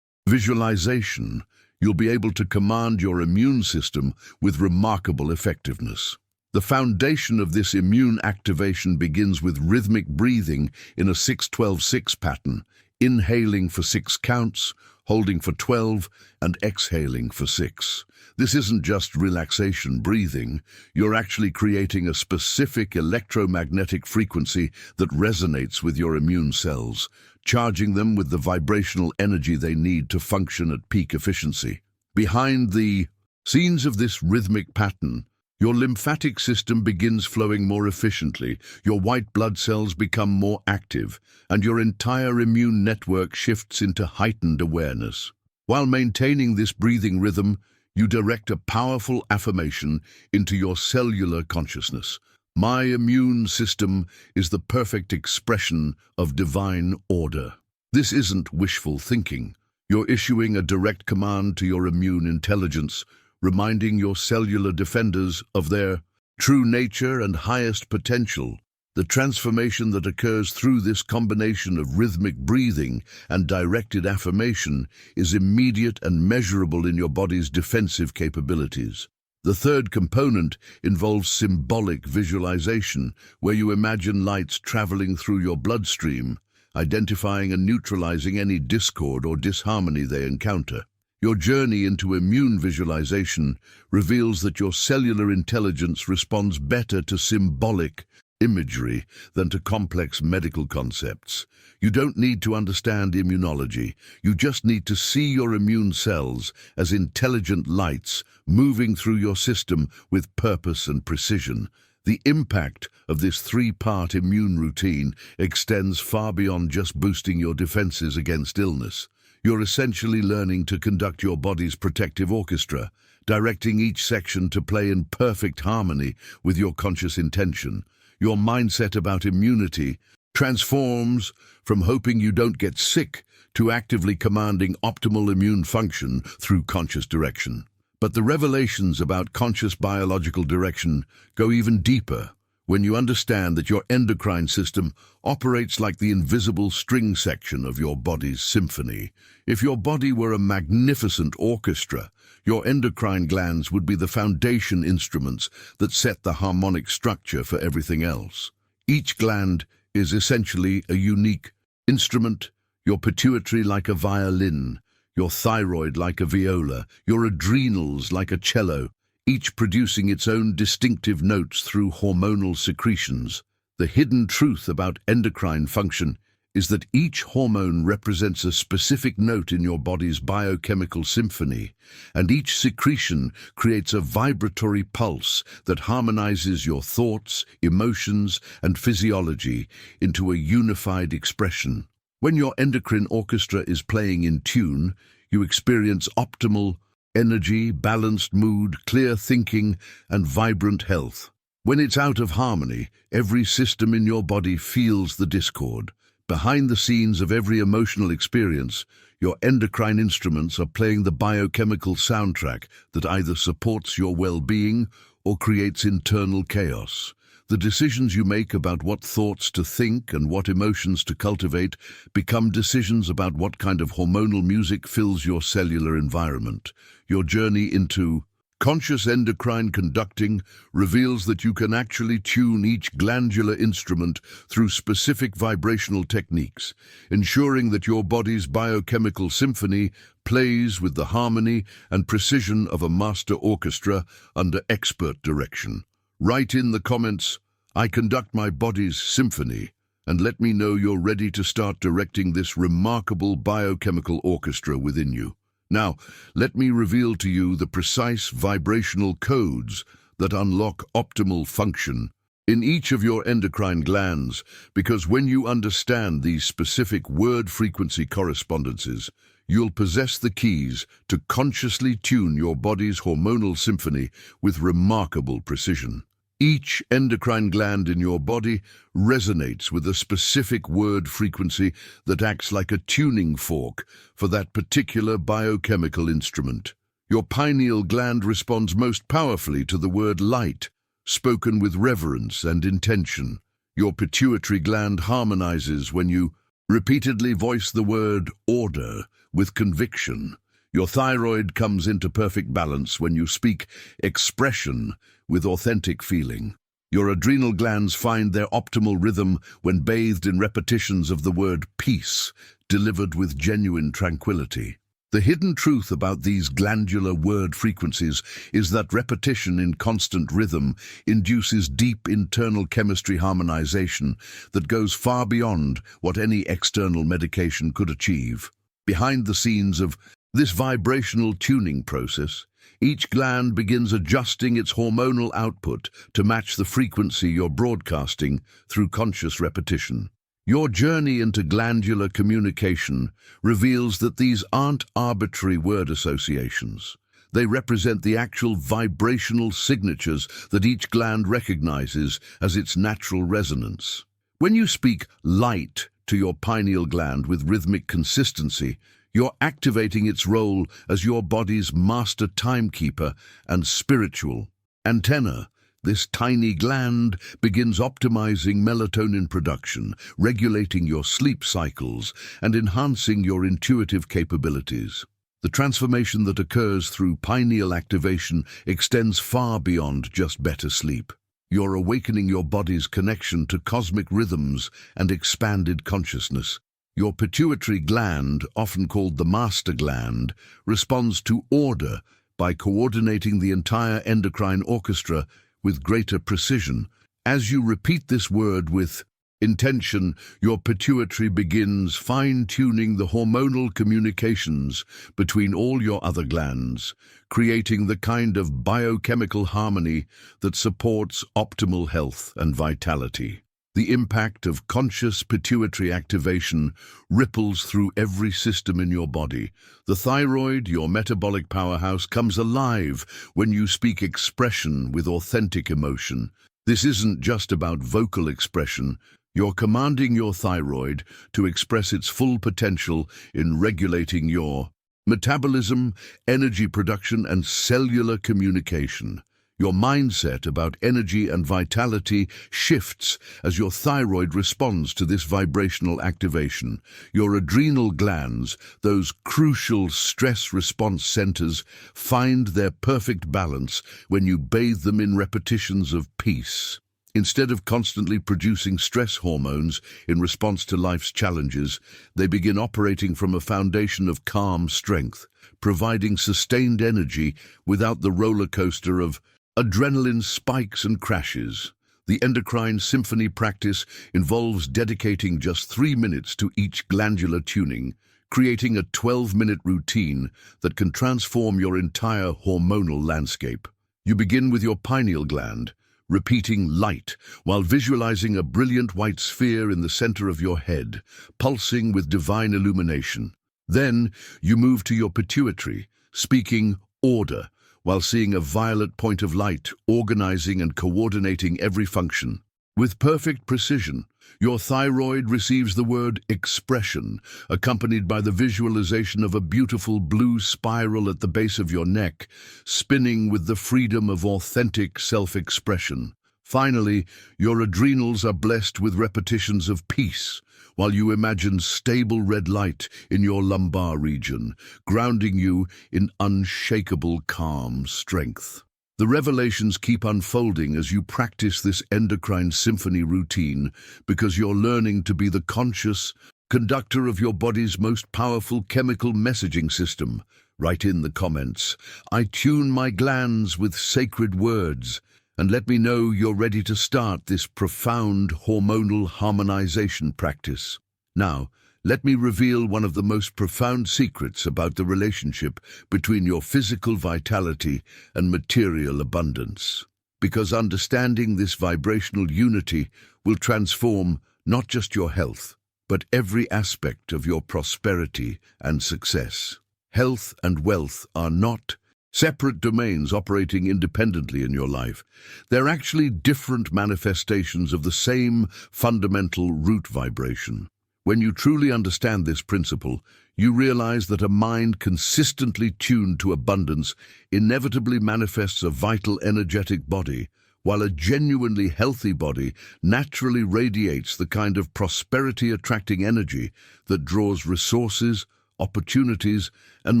visualization, you'll be able to command your immune system with remarkable effectiveness. The foundation of this immune activation begins with rhythmic breathing in a 6-12-6 pattern, inhaling for 6 counts, holding for 12, and exhaling for 6. This isn't just relaxation breathing. You're actually creating a specific electromagnetic frequency that resonates with your immune cells, charging them with the vibrational energy they need to function at peak efficiency. Behind the scenes of this rhythmic pattern, your lymphatic system begins flowing more efficiently, your white blood cells become more active, and your entire immune network shifts into heightened awareness. While maintaining this breathing rhythm, you direct a powerful affirmation into your cellular consciousness. My immune system is the perfect expression of divine order. This isn't wishful thinking. You're issuing a direct command to your immune intelligence, reminding your cellular defenders of their true nature and highest potential. The transformation that occurs through this combination of rhythmic breathing and directed affirmation is immediate and measurable in your body's defensive capabilities. The third component involves symbolic visualization, where you imagine lights traveling through your bloodstream, identifying and neutralizing any discord or disharmony they encounter. Your journey into immune visualization reveals that your cellular intelligence responds better to symbolic imagery than to complex medical concepts. You don't need to understand immunology. You just need to see your immune cells as intelligent lights moving through your system with purpose and precision. The impact of this 3-part immune routine extends far beyond just boosting your defenses against illness. You're essentially learning to conduct your body's protective orchestra, directing each section to play in perfect harmony with your conscious intention. Your mindset about immunity transforms from hoping you don't get sick to actively commanding optimal immune function through conscious direction. But the revelations about conscious biological direction go even deeper when you understand that your endocrine system operates like the invisible string section of your body's symphony. If your body were a magnificent orchestra, your endocrine glands would be the foundation instruments that set the harmonic structure for everything else. Each gland is essentially a unique instrument, your pituitary like a violin, your thyroid like a viola, your adrenals like a cello, each producing its own distinctive notes through hormonal secretions. The hidden truth about endocrine function is that each hormone represents a specific note in your body's biochemical symphony, and each secretion creates a vibratory pulse that harmonizes your thoughts, emotions, and physiology into a unified expression. When your endocrine orchestra is playing in tune, you experience optimal energy, balanced mood, clear thinking, and vibrant health. When it's out of harmony, every system in your body feels the discord. Behind the scenes of every emotional experience, your endocrine instruments are playing the biochemical soundtrack that either supports your well-being or creates internal chaos. The decisions you make about what thoughts to think and what emotions to cultivate become decisions about what kind of hormonal music fills your cellular environment. Your journey into conscious endocrine conducting reveals that you can actually tune each glandular instrument through specific vibrational techniques, ensuring that your body's biochemical symphony plays with the harmony and precision of a master orchestra under expert direction. Write in the comments, "I conduct my body's symphony," and let me know you're ready to start directing this remarkable biochemical orchestra within you. Now, let me reveal to you the precise vibrational codes that unlock optimal function in each of your endocrine glands, because when you understand these specific word frequency correspondences, you'll possess the keys to consciously tune your body's hormonal symphony with remarkable precision. Each endocrine gland in your body resonates with a specific word frequency that acts like a tuning fork for that particular biochemical instrument. Your pineal gland responds most powerfully to the word light, spoken with reverence and intention. Your pituitary gland harmonizes when you repeatedly voice the word order with conviction. Your thyroid comes into perfect balance when you speak expression with authentic feeling. Your adrenal glands find their optimal rhythm when bathed in repetitions of the word peace, delivered with genuine tranquility. The hidden truth about these glandular word frequencies is that repetition in constant rhythm induces deep internal chemistry harmonization that goes far beyond what any external medication could achieve. Behind the scenes of this vibrational tuning process, each gland begins adjusting its hormonal output to match the frequency you're broadcasting through conscious repetition. Your journey into glandular communication reveals that these aren't arbitrary word associations. They represent the actual vibrational signatures that each gland recognizes as its natural resonance. When you speak light to your pineal gland with rhythmic consistency, you're activating its role as your body's master timekeeper and spiritual antenna. This tiny gland begins optimizing melatonin production, regulating your sleep cycles, and enhancing your intuitive capabilities. The transformation that occurs through pineal activation extends far beyond just better sleep. You're awakening your body's connection to cosmic rhythms and expanded consciousness. Your pituitary gland, often called the master gland, responds to order by coordinating the entire endocrine orchestra with greater precision. As you repeat this word with intention, your pituitary begins fine-tuning the hormonal communications between all your other glands, creating the kind of biochemical harmony that supports optimal health and vitality. The impact of conscious pituitary activation ripples through every system in your body. The thyroid, your metabolic powerhouse, comes alive when you speak expression with authentic emotion. This isn't just about vocal expression. You're commanding your thyroid to express its full potential in regulating your metabolism, energy production, and cellular communication. Your mindset about energy and vitality shifts as your thyroid responds to this vibrational activation. Your adrenal glands, those crucial stress response centers, find their perfect balance when you bathe them in repetitions of peace. Instead of constantly producing stress hormones in response to life's challenges, they begin operating from a foundation of calm strength, providing sustained energy without the roller coaster of adrenaline spikes and crashes. The endocrine symphony practice involves dedicating just 3 minutes to each glandular tuning, creating a 12-minute routine that can transform your entire hormonal landscape. You begin with your pineal gland, repeating light while visualizing a brilliant white sphere in the center of your head, pulsing with divine illumination. Then you move to your pituitary, speaking order, while seeing a violet point of light, organizing and coordinating every function. With perfect precision, your thyroid receives the word expression, accompanied by the visualization of a beautiful blue spiral at the base of your neck, spinning with the freedom of authentic self-expression. Finally, your adrenals are blessed with repetitions of peace, while you imagine stable red light in your lumbar region, grounding you in unshakable calm strength. The revelations keep unfolding as you practice this endocrine symphony routine because you're learning to be the conscious conductor of your body's most powerful chemical messaging system. Write in the comments, "I tune my glands with sacred words," and let me know you're ready to start this profound hormonal harmonization practice. Now, let me reveal one of the most profound secrets about the relationship between your physical vitality and material abundance. Because understanding this vibrational unity will transform not just your health, but every aspect of your prosperity and success. Health and wealth are not separate domains operating independently in your life. They're actually different manifestations of the same fundamental root vibration. When you truly understand this principle, you realize that a mind consistently tuned to abundance inevitably manifests a vital, energetic body, while a genuinely healthy body naturally radiates the kind of prosperity-attracting energy that draws resources, opportunities, and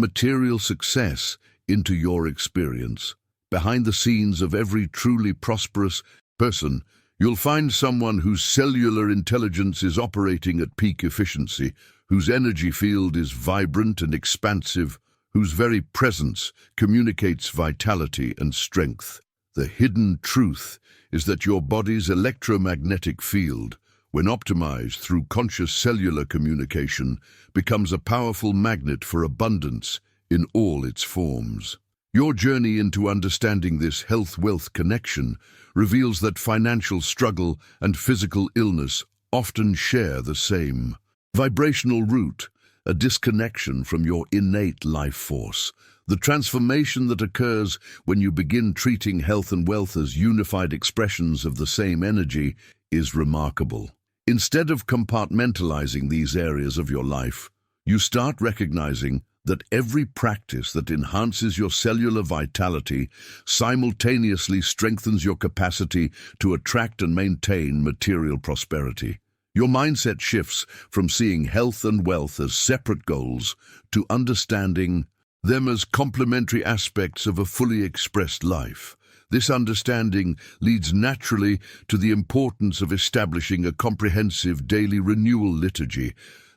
material success into your experience. Behind the scenes of every truly prosperous person You'll find someone whose cellular intelligence is operating at peak efficiency, whose energy field is vibrant and expansive, whose very presence communicates vitality and strength. The hidden truth is that your body's electromagnetic field, when optimized through conscious cellular communication, becomes a powerful magnet for abundance in all its forms. Your journey into understanding this health-wealth connection reveals that financial struggle and physical illness often share the same vibrational root, a disconnection from your innate life force. The transformation that occurs when you begin treating health and wealth as unified expressions of the same energy is remarkable. Instead of compartmentalizing these areas of your life, you start recognizing that every practice that enhances your cellular vitality simultaneously strengthens your capacity to attract and maintain material prosperity. Your mindset shifts from seeing health and wealth as separate goals to understanding them as complementary aspects of a fully expressed life. This understanding leads naturally to the importance of establishing a comprehensive daily renewal liturgy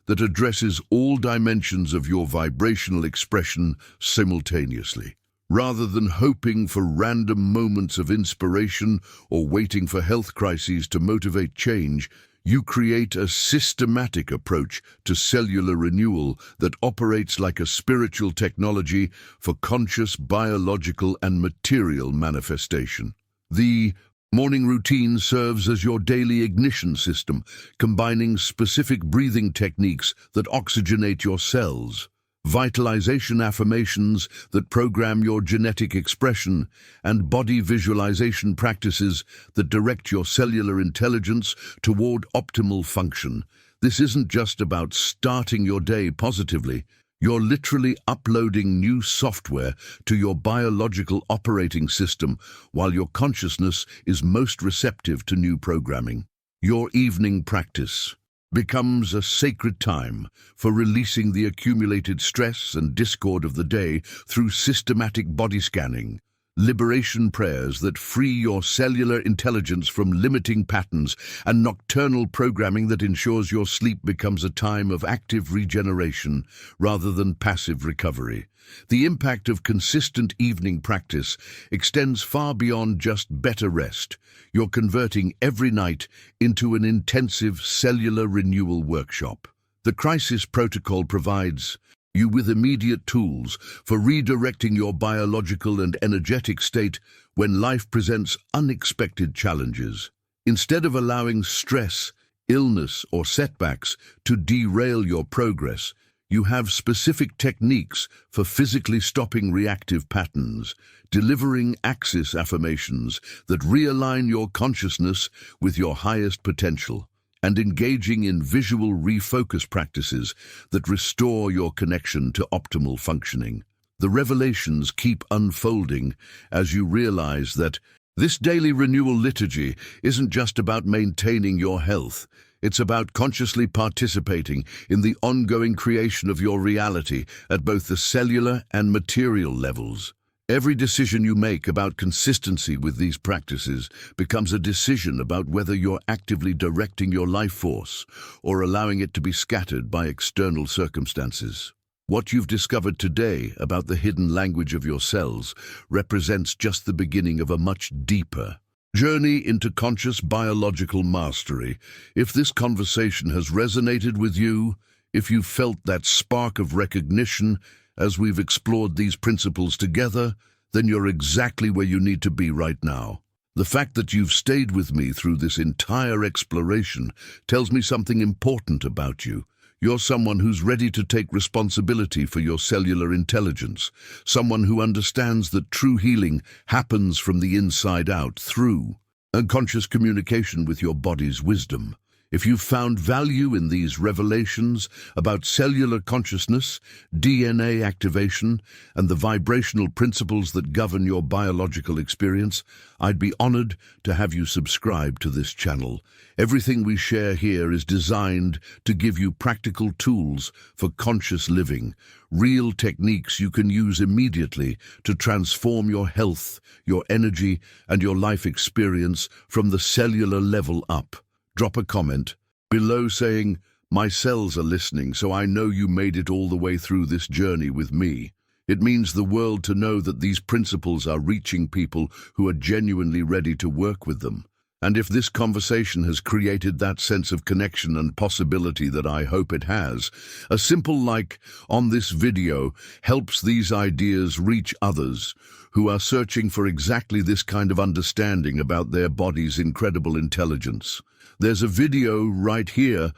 that addresses all dimensions of your vibrational expression simultaneously. Rather than hoping for random moments of inspiration or waiting for health crises to motivate change, you create a systematic approach to cellular renewal that operates like a spiritual technology for conscious biological and material manifestation. The morning routine serves as your daily ignition system, combining specific breathing techniques that oxygenate your cells, vitalization affirmations that program your genetic expression, and body visualization practices that direct your cellular intelligence toward optimal function. This isn't just about starting your day positively. You're literally uploading new software to your biological operating system while your consciousness is most receptive to new programming. Your evening practice becomes a sacred time for releasing the accumulated stress and discord of the day through systematic body scanning, liberation prayers that free your cellular intelligence from limiting patterns, and nocturnal programming that ensures your sleep becomes a time of active regeneration rather than passive recovery. The impact of consistent evening practice extends far beyond just better rest. You're converting every night into an intensive cellular renewal workshop. The Crisis Protocol provides you with immediate tools for redirecting your biological and energetic state when life presents unexpected challenges. Instead of allowing stress, illness, or setbacks to derail your progress, you have specific techniques for physically stopping reactive patterns, delivering axis affirmations that realign your consciousness with your highest potential, and engaging in visual refocus practices that restore your connection to optimal functioning. The revelations keep unfolding as you realize that this daily renewal liturgy isn't just about maintaining your health. It's about consciously participating in the ongoing creation of your reality at both the cellular and material levels. Every decision you make about consistency with these practices becomes a decision about whether you're actively directing your life force or allowing it to be scattered by external circumstances. What you've discovered today about the hidden language of your cells represents just the beginning of a much deeper journey into conscious biological mastery. If this conversation has resonated with you, if you've felt that spark of recognition as we've explored these principles together, then you're exactly where you need to be right now. The fact that you've stayed with me through this entire exploration tells me something important about you. You're someone who's ready to take responsibility for your cellular intelligence, someone who understands that true healing happens from the inside out through unconscious communication with your body's wisdom. If you've found value in these revelations about cellular consciousness, DNA activation, and the vibrational principles that govern your biological experience, I'd be honored to have you subscribe to this channel. Everything we share here is designed to give you practical tools for conscious living, real techniques you can use immediately to transform your health, your energy, and your life experience from the cellular level up. Drop a comment below saying, "My cells are listening, so I know you made it all the way through this journey with me." It means the world to know that these principles are reaching people who are genuinely ready to work with them. And if this conversation has created that sense of connection and possibility that I hope it has, a simple like on this video helps these ideas reach others who are searching for exactly this kind of understanding about their body's incredible intelligence. There's a video right here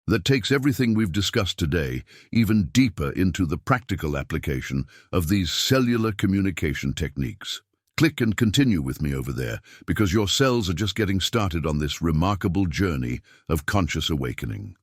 that takes everything we've discussed today even deeper into the practical application of these cellular communication techniques. Click and continue with me over there, because your cells are just getting started on this remarkable journey of conscious awakening.